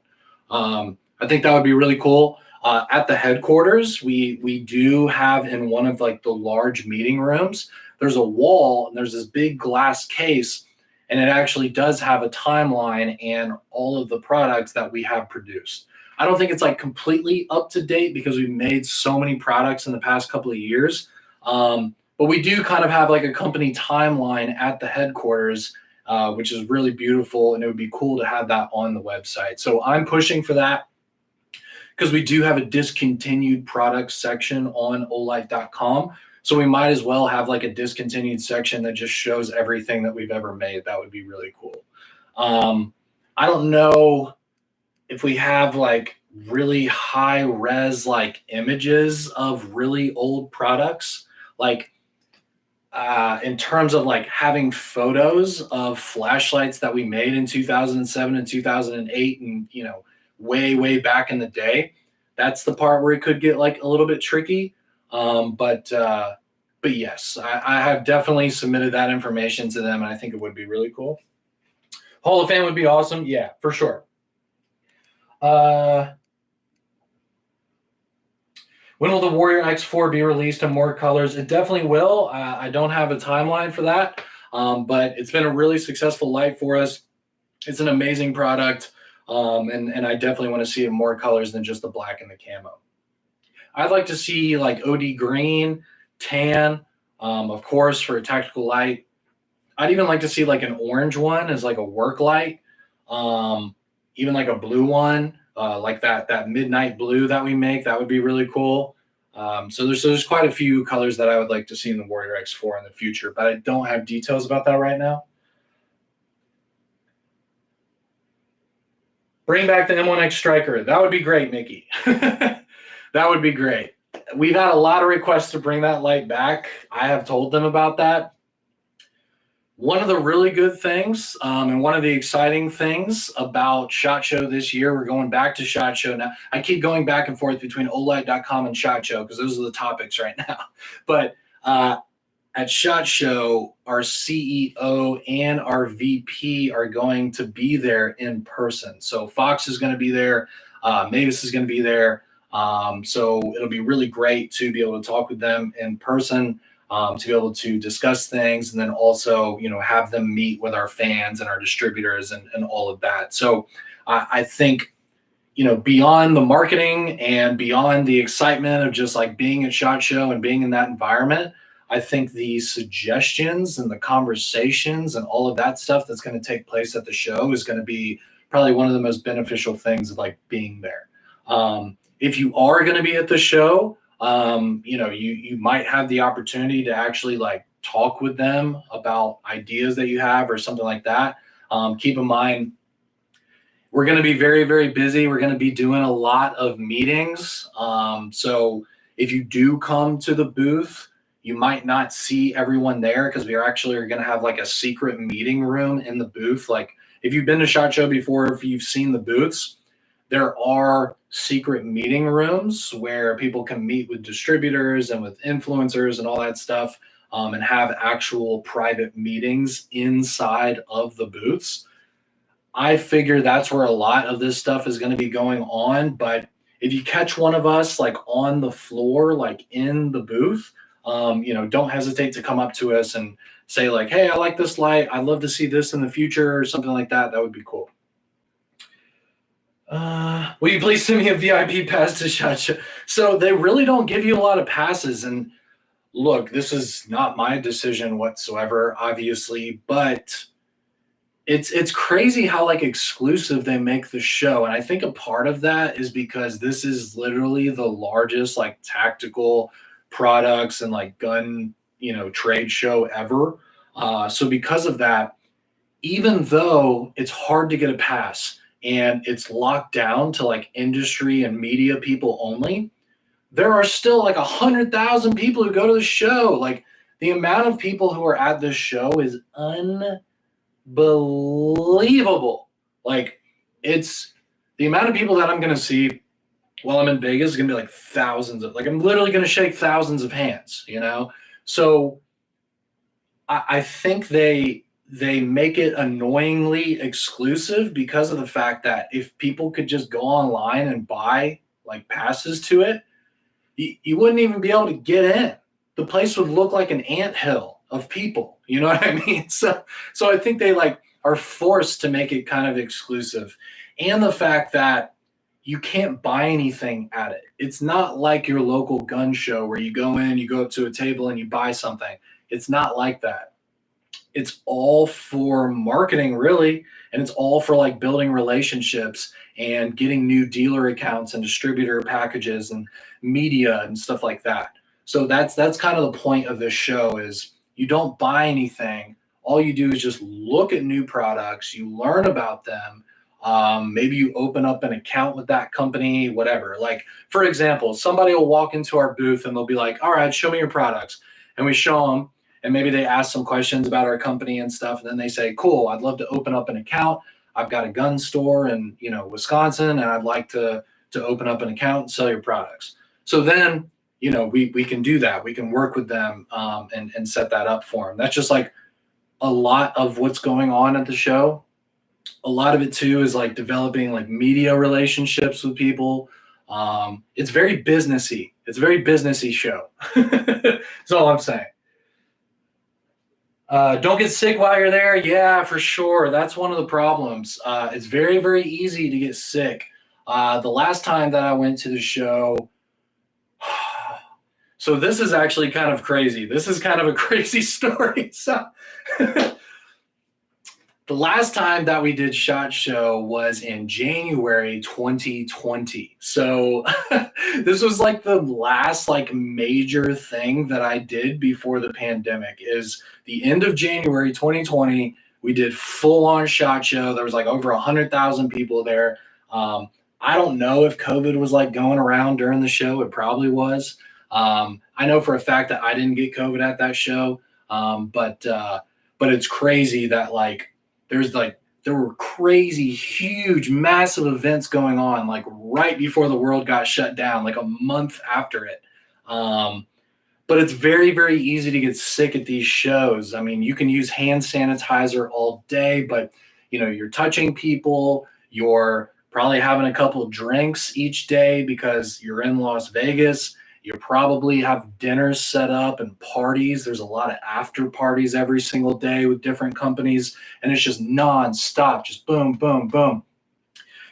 I think that would be really cool. At the headquarters, we do have in one of like the large meeting rooms, there's a wall and there's this big glass case, and it actually does have a timeline and all of the products that we have produced. I don't think it's like completely up to date because we've made so many products in the past couple of years. But we do kind of have like a company timeline at the headquarters, which is really beautiful, and it would be cool to have that on the website. So I'm pushing for that because we do have a discontinued products section on Olight.com. So we might as well have like a discontinued section that just shows everything that we've ever made. That would be really cool. I don't know if we have like really high res like images of really old products, like in terms of like having photos of flashlights that we made in 2007 and 2008 and way back in the day. That's the part where it could get like a little bit tricky. But yes, I have definitely submitted that information to them, and I think it would be really cool. Hall of Fame would be awesome. Yeah, for sure. When will the Warrior X4 be released in more colors? It definitely will. I don't have a timeline for that, but it's been a really successful light for us. It's an amazing product, and I definitely want to see it in more colors than just the black and the camo. I'd like to see like OD green, tan, of course, for a tactical light. I'd even like to see like an orange one as like a work light, even like a blue one, like that midnight blue that we make. That would be really cool. So there's quite a few colors that I would like to see in the Warrior X4 in the future, but I don't have details about that right now. Bring back the M1X Striker. That would be great, Mickey. That would be great. We've had a lot of requests to bring that light back. I have told them about that. One of the really good things and one of the exciting things about SHOT Show this year, we're going back to SHOT Show now. I keep going back and forth between Olight.com and SHOT Show because those are the topics right now. But at SHOT Show, our CEO and our VP are going to be there in person. So Fox is going to be there. Mavis is going to be there. So it'll be really great to be able to talk with them in person, to be able to discuss things, and then also, have them meet with our fans and our distributors and all of that. So I think, beyond the marketing and beyond the excitement of just like being at SHOT Show and being in that environment, I think the suggestions and the conversations and all of that stuff that's going to take place at the show is going to be probably one of the most beneficial things of like being there. If you are going to be at the show, you might have the opportunity to actually like talk with them about ideas that you have or something like that. Keep in mind, we're going to be very, very busy. We're going to be doing a lot of meetings. So if you do come to the booth, you might not see everyone there because we are going to have like a secret meeting room in the booth. Like if you've been to SHOT Show before, if you've seen the booths, there are secret meeting rooms where people can meet with distributors and with influencers and all that stuff, and have actual private meetings inside of the booths. I figure that's where a lot of this stuff is going to be going on. But if you catch one of us like on the floor, like in the booth, don't hesitate to come up to us and say like, hey, I like this light. I'd love to see this in the future or something like that. That would be cool. Will you please send me a VIP pass to SHOT Show? So they really don't give you a lot of passes. And look, this is not my decision whatsoever, obviously, but it's crazy how like exclusive they make the show. And I think a part of that is because this is literally the largest like tactical products and like gun, trade show ever. So because of that, even though it's hard to get a pass and it's locked down to like industry and media people only, there are still like 100,000 people who go to the show. Like the amount of people who are at this show is unbelievable. Like it's the amount of people that I'm going to see while I'm in Vegas is going to be like thousands of, like I'm literally going to shake thousands of hands, So I think they make it annoyingly exclusive because of the fact that if people could just go online and buy like passes to it, you wouldn't even be able to get in. The place would look like an anthill of people. You know what I mean? So I think they like are forced to make it kind of exclusive. And the fact that you can't buy anything at it. It's not like your local gun show where you go in, you go up to a table and you buy something. It's not like that. It's all for marketing, really, and it's all for like building relationships and getting new dealer accounts and distributor packages and media and stuff like that. So that's kind of the point of this show is you don't buy anything. All you do is just look at new products, you learn about them. Maybe you open up an account with that company, whatever. Like, for example, somebody will walk into our booth and they'll be like, all right, show me your products. And we show them, and maybe they ask some questions about our company and stuff. And then they say, cool, I'd love to open up an account. I've got a gun store in, Wisconsin, and I'd like to open up an account and sell your products. So then, we can do that. We can work with them and set that up for them. That's just like a lot of what's going on at the show. A lot of it too is like developing like media relationships with people. It's very businessy. It's a very businessy show. That's all I'm saying. Don't get sick while you're there. Yeah, for sure. That's one of the problems. It's very, very easy to get sick. The last time that I went to the show, so this is actually kind of crazy. This is kind of a crazy story. So the last time that we did SHOT Show was in January 2020. So this was like the last like major thing that I did before the pandemic. Is the end of January 2020. We did full on SHOT Show. There was like over 100,000 people there. I don't know if COVID was like going around during the show. It probably was. I know for a fact that I didn't get COVID at that show. But it's crazy that like, there were crazy, huge, massive events going on like right before the world got shut down, like a month after it. But it's very, very easy to get sick at these shows. I mean, you can use hand sanitizer all day, but you're touching people, you're probably having a couple of drinks each day because you're in Las Vegas. You probably have dinners set up and parties. There's a lot of after parties every single day with different companies, and it's just nonstop, just boom, boom, boom.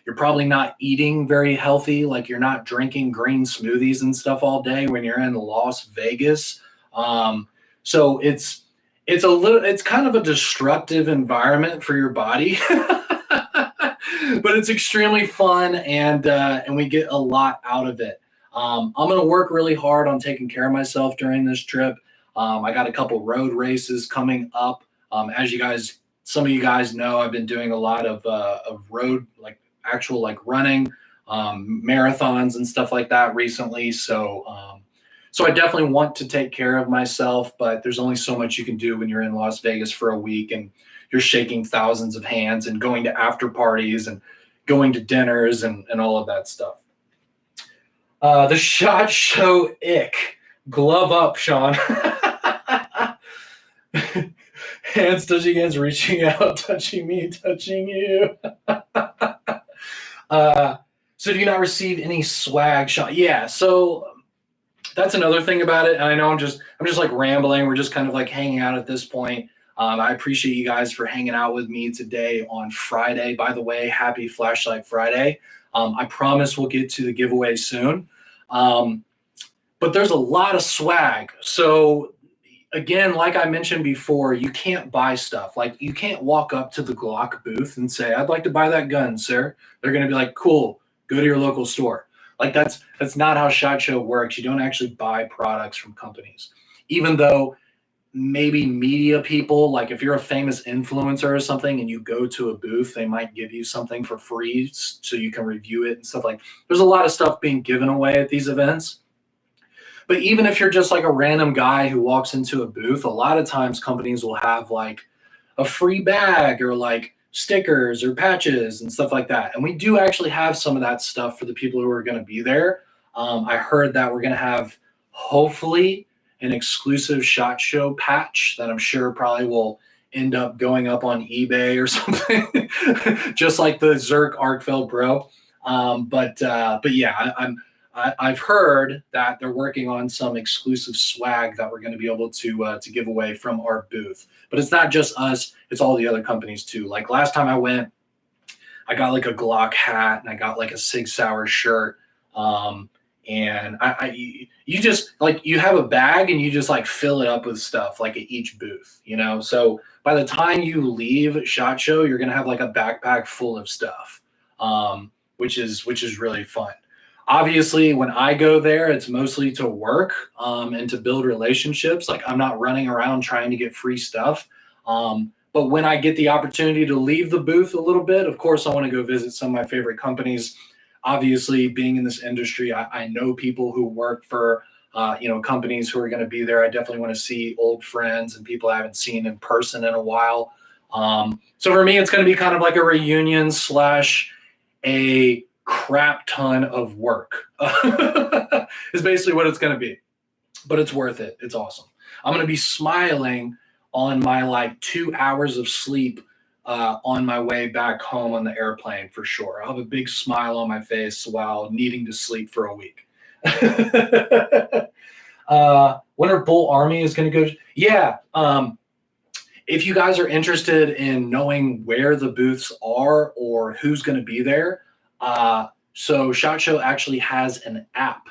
You're probably not eating very healthy, like you're not drinking green smoothies and stuff all day when you're in Las Vegas. So it's kind of a destructive environment for your body, but it's extremely fun, and we get a lot out of it. I'm going to work really hard on taking care of myself during this trip. I got a couple road races coming up. As some of you guys know, I've been doing a lot of road, like actual like running, marathons and stuff like that recently. So I definitely want to take care of myself, but there's only so much you can do when you're in Las Vegas for a week and you're shaking thousands of hands and going to after parties and going to dinners and all of that stuff. The SHOT Show ick. Glove up, Sean. Hands touching hands, reaching out, touching me, touching you. So do you not receive any swag, Sean? Yeah, so that's another thing about it. And I know I'm just like rambling. We're just kind of like hanging out at this point. I appreciate you guys for hanging out with me today on Friday. By the way, happy Flashlight Friday. I promise we'll get to the giveaway soon. But there's a lot of swag. So again, like I mentioned before, you can't buy stuff. Like you can't walk up to the Glock booth and say, I'd like to buy that gun, sir. They're going to be like, cool, go to your local store. Like that's not how SHOT Show works. You don't actually buy products from companies, even though maybe media people, like if you're a famous influencer or something and you go to a booth, they might give you something for free so you can review it and stuff. Like there's a lot of stuff being given away at these events. But even if you're just like a random guy who walks into a booth, a lot of times companies will have like a free bag or like stickers or patches and stuff like that. And we do actually have some of that stuff for the people who are going to be there. I heard that we're going to have hopefully an exclusive SHOT Show patch that I'm sure probably will end up going up on eBay or something, just like the Zerk Arkfeld Pro. But yeah, I've heard that they're working on some exclusive swag that we're going to be able to give away from our booth. But it's not just us; it's all the other companies too. Like last time I went, I got like a Glock hat and I got like a Sig Sauer shirt. And you just like you have a bag and you just like fill it up with stuff like at each booth, you know. So by the time you leave SHOT Show, you're gonna have like a backpack full of stuff, which is really fun. Obviously, when I go there, it's mostly to work and to build relationships. Like I'm not running around trying to get free stuff. But when I get the opportunity to leave the booth a little bit, of course, I want to go visit some of my favorite companies. Obviously, being in this industry, I know people who work for companies who are going to be there. I definitely want to see old friends and people I haven't seen in person in a while. So for me, it's going to be kind of like a reunion slash a crap ton of work. Is basically what it's going to be, but it's worth it. It's awesome. I'm going to be smiling on my like 2 hours of sleep on my way back home on the airplane for sure. I'll have a big smile on my face while needing to sleep for a week. Winter Bull Army is going to go. Yeah. If you guys are interested in knowing where the booths are or who's going to be there, so SHOT Show actually has an app.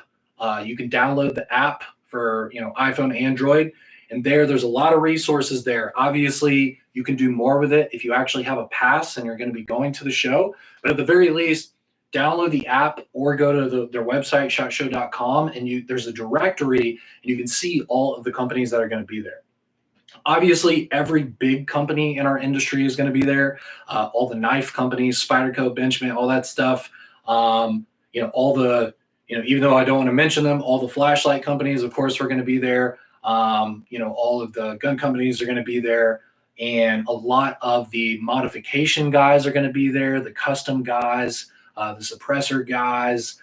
You can download the app for iPhone, Android, and there's a lot of resources there. Obviously, you can do more with it if you actually have a pass and you're going to be going to the show. But at the very least, download the app or go to their website, shotshow.com, and there's a directory, and you can see all of the companies that are going to be there. Obviously, every big company in our industry is going to be there. All the knife companies, Spyderco, Benchmade, all that stuff. All the, even though I don't want to mention them, all the flashlight companies, of course, are going to be there. All of the gun companies are going to be there. And a lot of the modification guys are going to be there, the custom guys, the suppressor guys,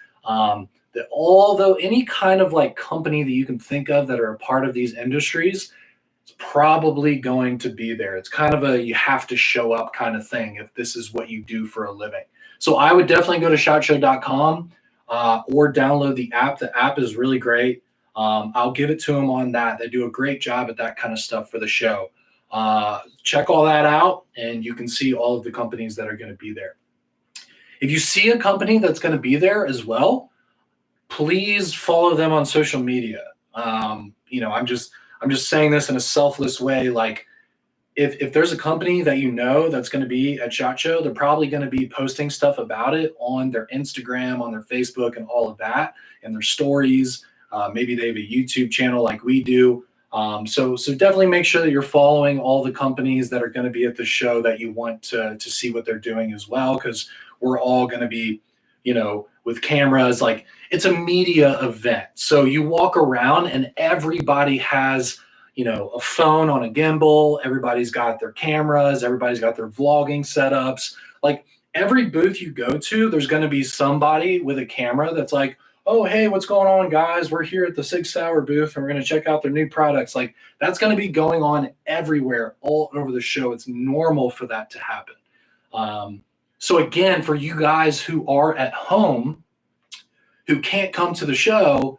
although any kind of like company that you can think of that are a part of these industries, it's probably going to be there. It's kind of a you have to show up kind of thing if this is what you do for a living. So I would definitely go to shotshow.com or download the app. The app is really great. I'll give it to them on that. They do a great job at that kind of stuff for the show. Check all that out, and you can see all of the companies that are going to be there. If you see a company that's going to be there as well, please follow them on social media. I'm just saying this in a selfless way. Like, if there's a company that that's going to be at SHOT Show, they're probably going to be posting stuff about it on their Instagram, on their Facebook, and all of that, and their stories. Maybe they have a YouTube channel like we do. So definitely make sure that you're following all the companies that are going to be at the show that you want to see what they're doing as well, because we're all going to be, with cameras. Like, it's a media event. So you walk around and everybody has, a phone on a gimbal. Everybody's got their cameras. Everybody's got their vlogging setups. Like, every booth you go to, there's going to be somebody with a camera that's like, oh, hey, what's going on, guys? We're here at the Sig Sauer booth, and we're going to check out their new products. Like, that's going to be going on everywhere, all over the show. It's normal for that to happen. So again, for you guys who are at home, who can't come to the show,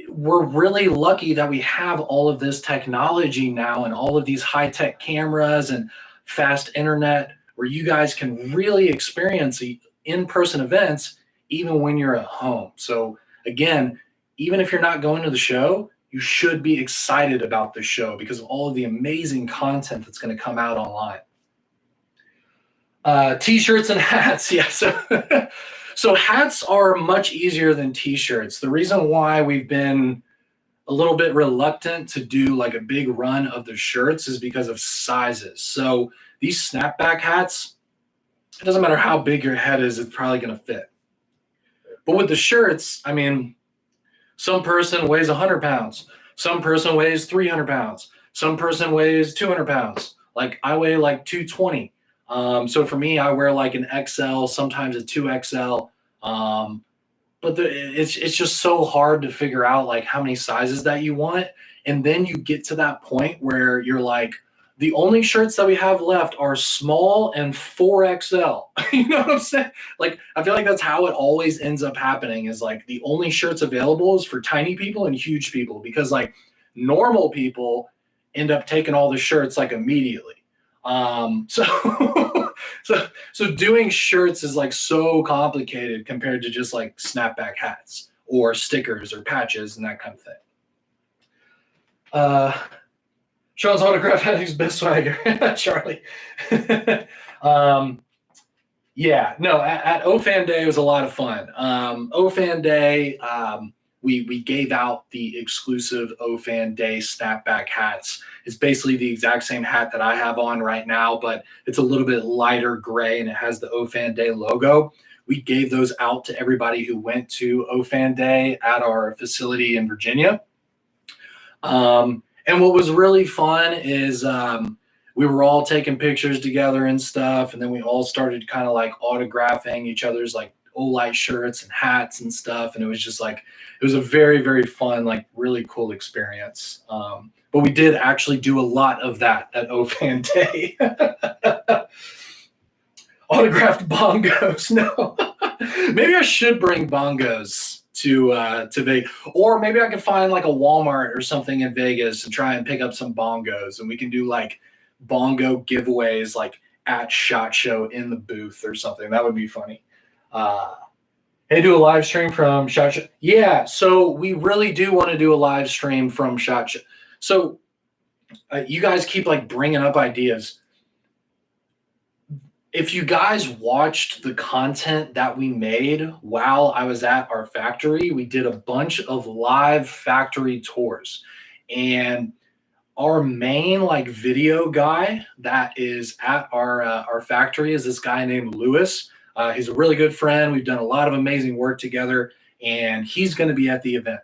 we're really lucky that we have all of this technology now and all of these high-tech cameras and fast internet where you guys can really experience the in-person events even when you're at home. So again, even if you're not going to the show, you should be excited about the show because of all of the amazing content that's going to come out online. T-shirts and hats. Yeah. So hats are much easier than t-shirts. The reason why we've been a little bit reluctant to do like a big run of the shirts is because of sizes. So these snapback hats, it doesn't matter how big your head is, it's probably going to fit. But with the shirts, I mean, some person weighs 100 pounds. Some person weighs 300 pounds. Some person weighs 200 pounds. Like, I weigh like 220. So for me, I wear like an XL, sometimes a 2XL. But it's just so hard to figure out like how many sizes that you want. And then you get to that point where you're like, The only shirts that we have left are small and 4XL. You know what I'm saying? Like, I feel like that's how it always ends up happening is like the only shirts available is for tiny people and huge people because like normal people end up taking all the shirts like immediately. So, so doing shirts is like so complicated compared to just like snapback hats or stickers or patches and that kind of thing. Uh, Sean's autograph had his best swagger, Charlie. um, yeah, no, at OFAN Day it was a lot of fun. OFAN Day, we gave out the exclusive OFAN Day snapback hats. It's basically the exact same hat that I have on right now, but it's a little bit lighter gray and it has the OFAN Day logo. We gave those out to everybody who went to OFAN Day at our facility in Virginia. And what was really fun is we were all taking pictures together and stuff, and then we all started kind of like autographing each other's like Olight shirts and hats and stuff, and it was just like it was a very very fun, like really cool experience. But we did actually do a lot of that at OFAN Day. Autographed bongos, no. Maybe I should bring bongos to Vegas, or maybe I could find like a Walmart or something in Vegas and try and pick up some bongos, and we can do like bongo giveaways like at SHOT Show in the booth or something. That would be funny. Hey, do a live stream from SHOT Show. Yeah, so we really do want to do a live stream from SHOT Show. So you guys keep like bringing up ideas. If you guys watched the content that we made while I was at our factory, we did a bunch of live factory tours. And our main like video guy that is at our factory is this guy named Lewis. He's a really good friend. We've done a lot of amazing work together, and he's going to be at the event.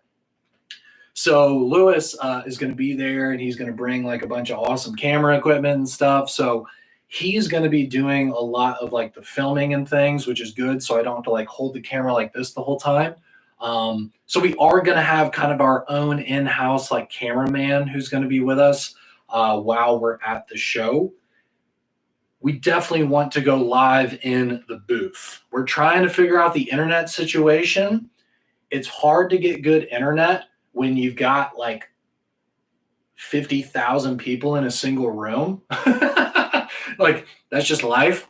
So Lewis is going to be there, and he's going to bring like a bunch of awesome camera equipment and stuff. So he's going to be doing a lot of like the filming and things, which is good. So I don't have to like hold the camera like this the whole time. So we are going to have kind of our own in-house like cameraman who's going to be with us while we're at the show. We definitely want to go live in the booth. We're trying to figure out the internet situation. It's hard to get good internet when you've got like 50,000 people in a single room. Like that's just life.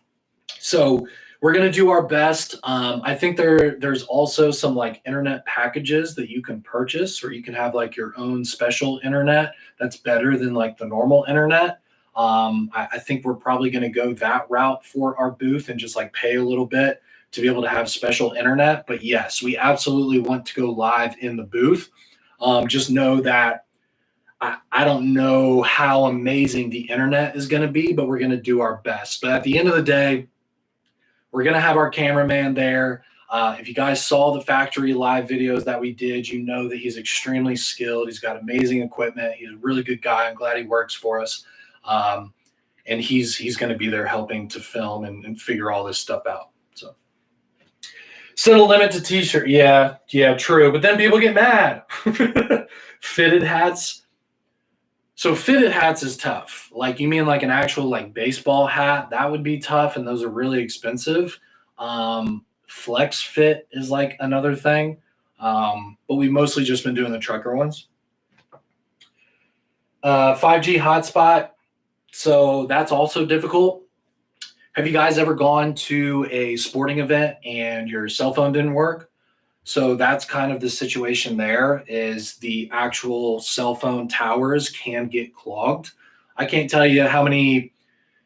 So we're going to do our best. I think there's also some like internet packages that you can purchase, or you can have like your own special internet that's better than like the normal internet. I think we're probably going to go that route for our booth and just like pay a little bit to be able to have special internet. But yes, we absolutely want to go live in the booth. Just know that I don't know how amazing the internet is going to be, but we're going to do our best. But at the end of the day, we're going to have our cameraman there. If you guys saw the factory live videos that we did, you know that he's extremely skilled. He's got amazing equipment. He's a really good guy. I'm glad he works for us. And he's going to be there helping to film and figure all this stuff out. So set a limit to t-shirt. Yeah, true. But then people get mad. Fitted hats. So fitted hats is tough. Like you mean like an actual like baseball hat? That would be tough, and those are really expensive. Flex fit is like another thing. But we've mostly just been doing the trucker ones. 5G hotspot. So that's also difficult. Have you guys ever gone to a sporting event and your cell phone didn't work? So that's kind of the situation there is the actual cell phone towers can get clogged. I can't tell you how many,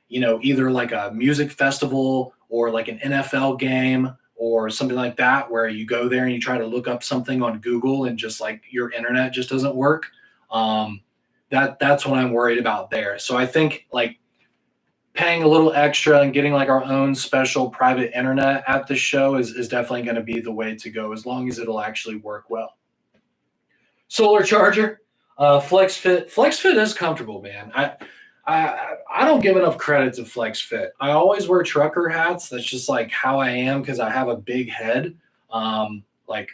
either like a music festival or like an NFL game or something like that, where you go there and you try to look up something on Google and just like your internet just doesn't work. That's what I'm worried about there. So I think like paying a little extra and getting like our own special private internet at the show is definitely going to be the way to go, as long as it'll actually work well. Solar charger, Flex Fit. Flex Fit is comfortable, man. I don't give enough credit to Flex Fit. I always wear trucker hats. That's just like how I am because I have a big head. Like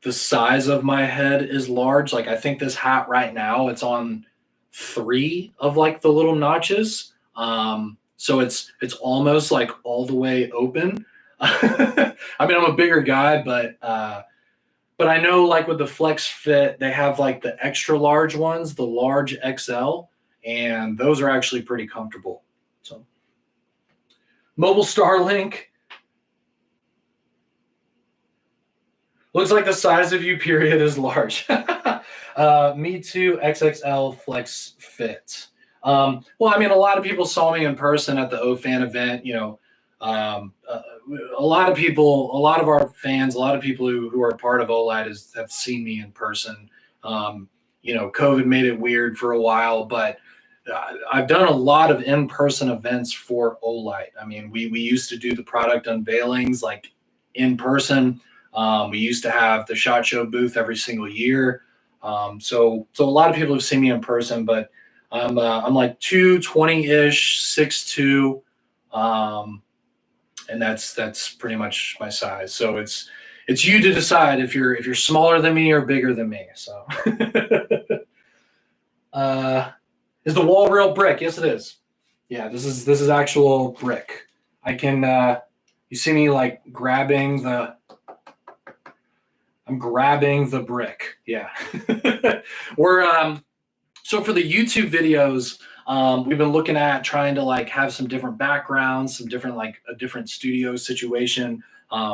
the size of my head is large. Like I think this hat right now, it's on 3 of like the little notches. So it's almost like all the way open. I mean, I'm a bigger guy, but I know like with the Flex Fit, they have like the extra large ones, the large XL, and those are actually pretty comfortable. So mobile Starlink looks like the size of you period is large. Me too, XXL Flex Fit. Well, I mean, a lot of people saw me in person at the OFAN event. Um, uh, a lot of people, a lot of our fans, a lot of people who are part of Olight have seen me in person. COVID made it weird for a while, but I've done a lot of in-person events for Olight. I mean, we used to do the product unveilings like in person. We used to have the SHOT Show booth every single year. So a lot of people have seen me in person, but I'm like 220-ish, 6'2", and that's pretty much my size. So it's you to decide if you're smaller than me or bigger than me. So is the wall real brick? Yes, it is. Yeah, this is actual brick. I can you see me like I'm grabbing the brick. Yeah. We're so for the YouTube videos, we've been looking at trying to like have some different backgrounds, some different like a different studio situation.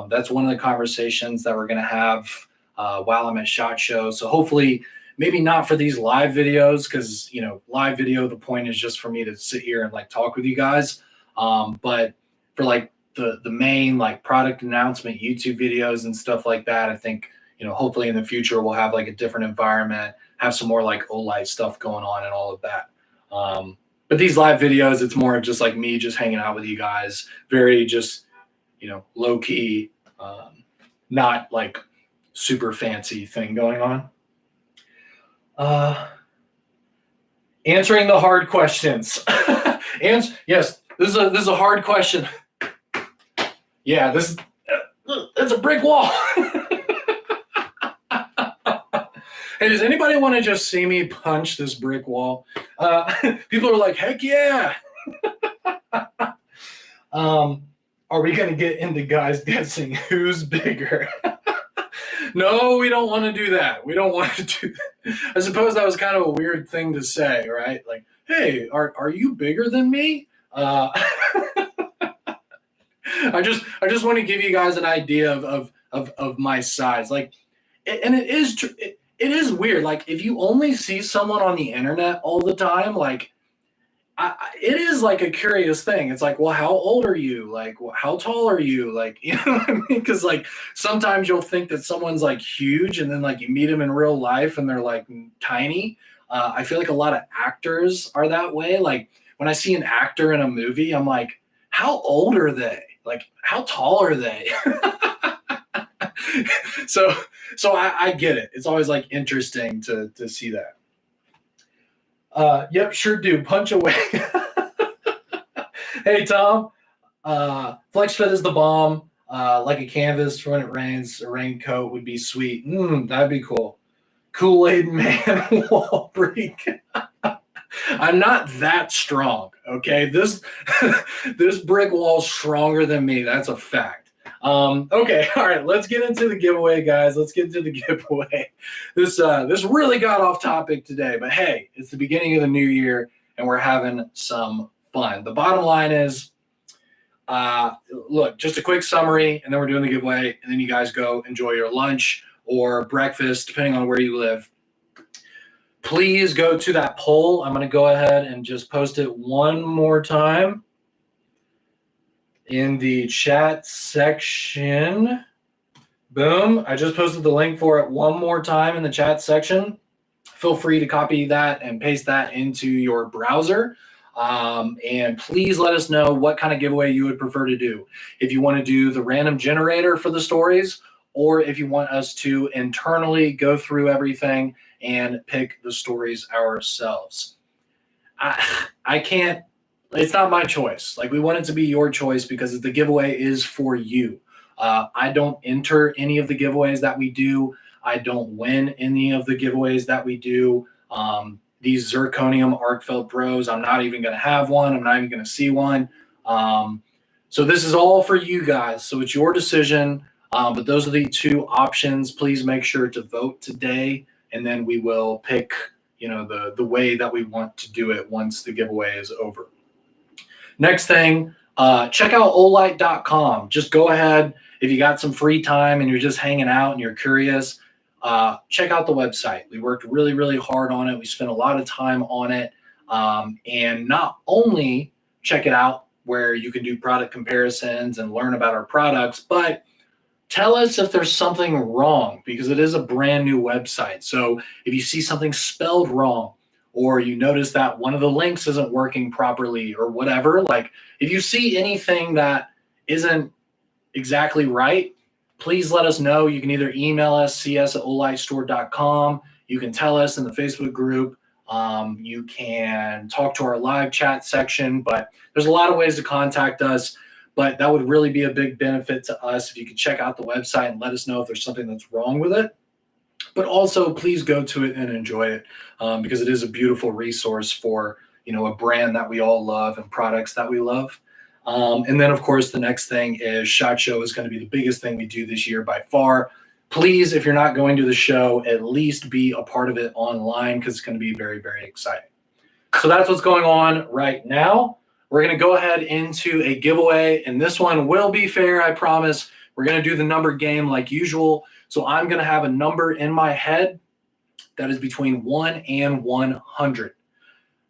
That's one of the conversations that we're gonna have while I'm at SHOT Show. So hopefully, maybe not for these live videos, because live video, the point is just for me to sit here and like talk with you guys. But for like the main like product announcement YouTube videos and stuff like that, I think hopefully in the future we'll have like a different environment, have some more like Olight stuff going on and all of that. But these live videos, it's more of just like me just hanging out with you guys, very just low key, not like super fancy thing going on. Answering the hard questions. Yes, this is a hard question. Yeah, it's a brick wall. Hey, does anybody want to just see me punch this brick wall? People are like, heck yeah. Are we going to get into guys guessing who's bigger? No, we don't want to do that. We don't want to do that. I suppose that was kind of a weird thing to say, right? Like, hey, are you bigger than me? I just want to give you guys an idea of my size. Like, and it is true. It is weird. Like, if you only see someone on the internet all the time, like, it is like a curious thing. It's like, well, how old are you? Like, how tall are you? Like, you know what I mean? Because like sometimes you'll think that someone's like huge, and then like you meet them in real life and they're like tiny. I feel like a lot of actors are that way. Like when I see an actor in a movie, I'm like, how old are they? Like, how tall are they? So I get it. It's always like interesting to see that. Yep, sure do. Punch away. Hey, Tom. FlexFit is the bomb. Like a canvas for when it rains. A raincoat would be sweet. That'd be cool. Kool-Aid man wall break. I'm not that strong, okay? This brick wall's stronger than me. That's a fact. Okay, all right, let's get into the giveaway, guys. Let's get into the giveaway. This really got off topic today, but hey, it's the beginning of the new year and we're having some fun. The bottom line is, look, just a quick summary, and then we're doing the giveaway, and then you guys go enjoy your lunch or breakfast, depending on where you live. Please go to that poll. I'm going to go ahead and just post it one more time in the chat section. Boom. I just posted the link for it one more time in the chat section. Feel free to copy that and paste that into your browser. And please let us know what kind of giveaway you would prefer to do. If you want to do the random generator for the stories, or if you want us to internally go through everything and pick the stories ourselves. I can't, it's not my choice. Like, we want it to be your choice because the giveaway is for you. I don't enter any of the giveaways that we do. I don't win any of the giveaways that we do. these zirconium arc felt pros. I'm not even going to have one. I'm not even going to see one. So this is all for you guys. So it's your decision. But those are the two options. Please make sure to vote today, and then we will pick, the way that we want to do it once the giveaway is over. Next thing, check out Olight.com. Just go ahead. If you got some free time and you're just hanging out and you're curious, check out the website. We worked really, really hard on it. We spent a lot of time on it. And not only check it out where you can do product comparisons and learn about our products, but tell us if there's something wrong, because it is a brand new website. So if you see something spelled wrong, or you notice that one of the links isn't working properly or whatever, like if you see anything that isn't exactly right, please let us know. You can either email us, cs@olightstore.com. You can tell us in the Facebook group. You can talk to our live chat section, but there's a lot of ways to contact us. But that would really be a big benefit to us if you could check out the website and let us know if there's something that's wrong with it. But also, please go to it and enjoy it, because it is a beautiful resource for, a brand that we all love and products that we love. And then, of course, the next thing is SHOT Show is going to be the biggest thing we do this year by far. Please, if you're not going to the show, at least be a part of it online, because it's going to be very, very exciting. So that's what's going on right now. We're going to go ahead into a giveaway, and this one will be fair, I promise. We're going to do the number game like usual. So I'm going to have a number in my head that is between 1 and 100.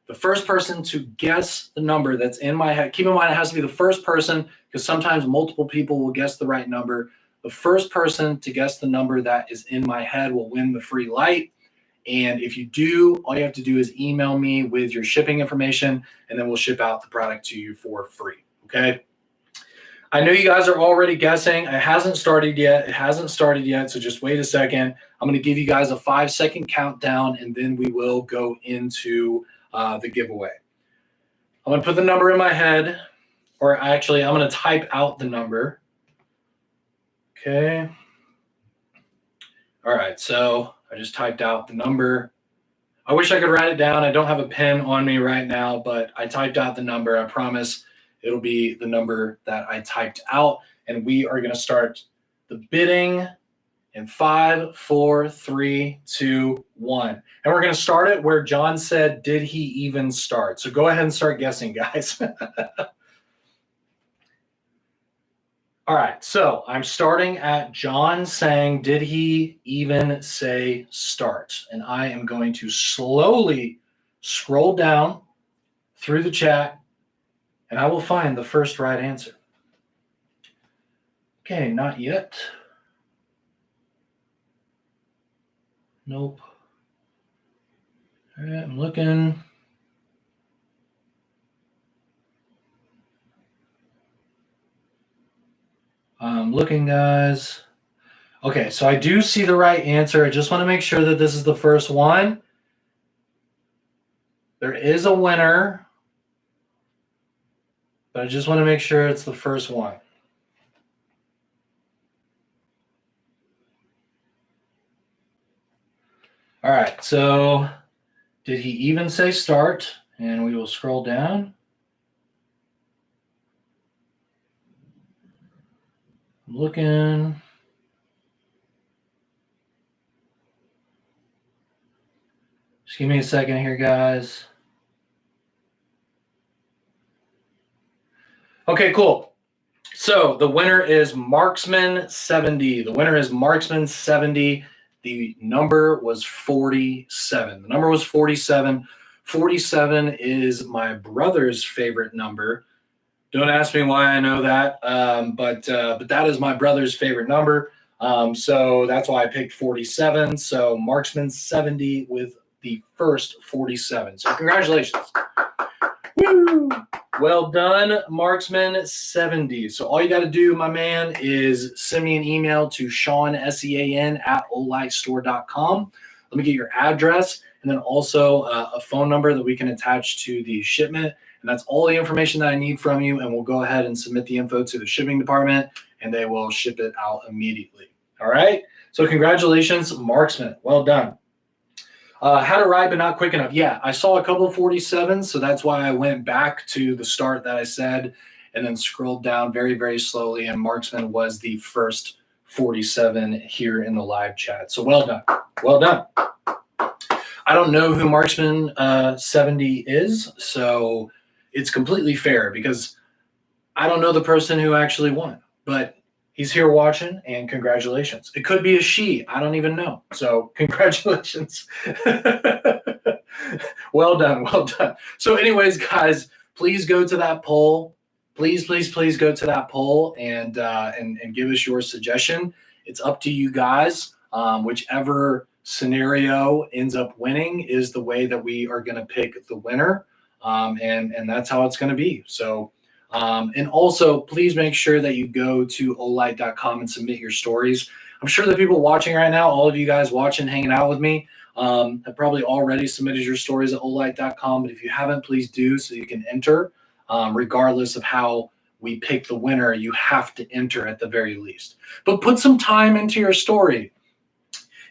The first person to guess the number that's in my head, keep in mind it has to be the first person, because sometimes multiple people will guess the right number. The first person to guess the number that is in my head will win the free light. And if you do, all you have to do is email me with your shipping information, and then we'll ship out the product to you for free. Okay. I know you guys are already guessing. It hasn't started yet. So just wait a second. I'm going to give you guys a 5-second countdown, and then we will go into the giveaway. I'm going to put the number in my head, or actually I'm going to type out the number. Okay. All right. So I just typed out the number. I wish I could write it down. I don't have a pen on me right now, but I typed out the number. I promise it'll be the number that I typed out. And we are going to start the bidding in 5, 4, 3, 2, 1. And we're going to start it where John said, did he even start? So go ahead and start guessing, guys. All right, so I'm starting at John saying, did he even say start? And I am going to slowly scroll down through the chat, and I will find the first right answer. Okay, not yet. Nope. All right, I'm looking. I'm looking, guys. Okay, so I do see the right answer. I just want to make sure that this is the first one. There is a winner, but I just want to make sure it's the first one. All right, so did he even say start? And we will scroll down. I'm looking. Just give me a second here, guys. Okay, cool. So the winner is Marksman 70. The winner is Marksman 70. The number was 47. The number was 47. 47 is my brother's favorite number. Don't ask me why I know that, but that is my brother's favorite number. So that's why I picked 47. So Marksman 70 with the first 47. So congratulations. Woo! Well done, Marksman 70. So all you got to do, my man, is send me an email to Sean, SEAN, @olightstore.com. Let me get your address, and then also a phone number that we can attach to the shipment. And that's all the information that I need from you. And we'll go ahead and submit the info to the shipping department, and they will ship it out immediately. All right. So congratulations, Marksman. Well done. Had a ride, but not quick enough. Yeah, I saw a couple of 47s, so that's why I went back to the start that I said, and then scrolled down very, very slowly. And Marksman was the first 47 here in the live chat. So well done, well done. I don't know who Marksman 70 is, so it's completely fair because I don't know the person who actually won, but he's here watching, and congratulations. It could be a she. I don't even know. So congratulations. Well done. Well done. So, anyways, guys, please go to that poll. Please, please, please go to that poll and give us your suggestion. It's up to you guys. Whichever scenario ends up winning is the way that we are going to pick the winner, and that's how it's going to be. So. And also, please make sure that you go to olight.com and submit your stories. I'm sure the people watching right now, all of you guys watching, hanging out with me, have probably already submitted your stories at olight.com. But if you haven't, please do so you can enter. Regardless of how we pick the winner, you have to enter at the very least. But put some time into your story.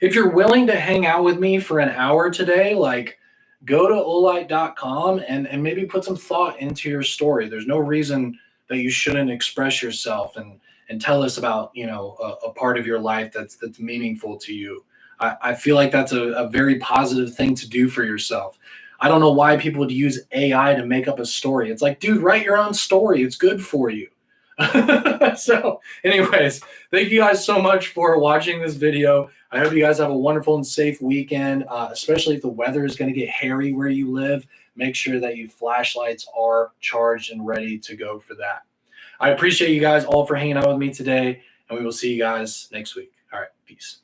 If you're willing to hang out with me for an hour today, like, go to olight.com and maybe put some thought into your story. There's no reason that you shouldn't express yourself and tell us about, a part of your life that's meaningful to you. I feel like that's a very positive thing to do for yourself. I don't know why people would use AI to make up a story. It's like, dude, write your own story. It's good for you. So anyways, thank you guys so much for watching this video. I hope you guys have a wonderful and safe weekend, especially if the weather is going to get hairy where you live. Make sure that your flashlights are charged and ready to go for that. I appreciate you guys all for hanging out with me today, and we will see you guys next week. All right, peace.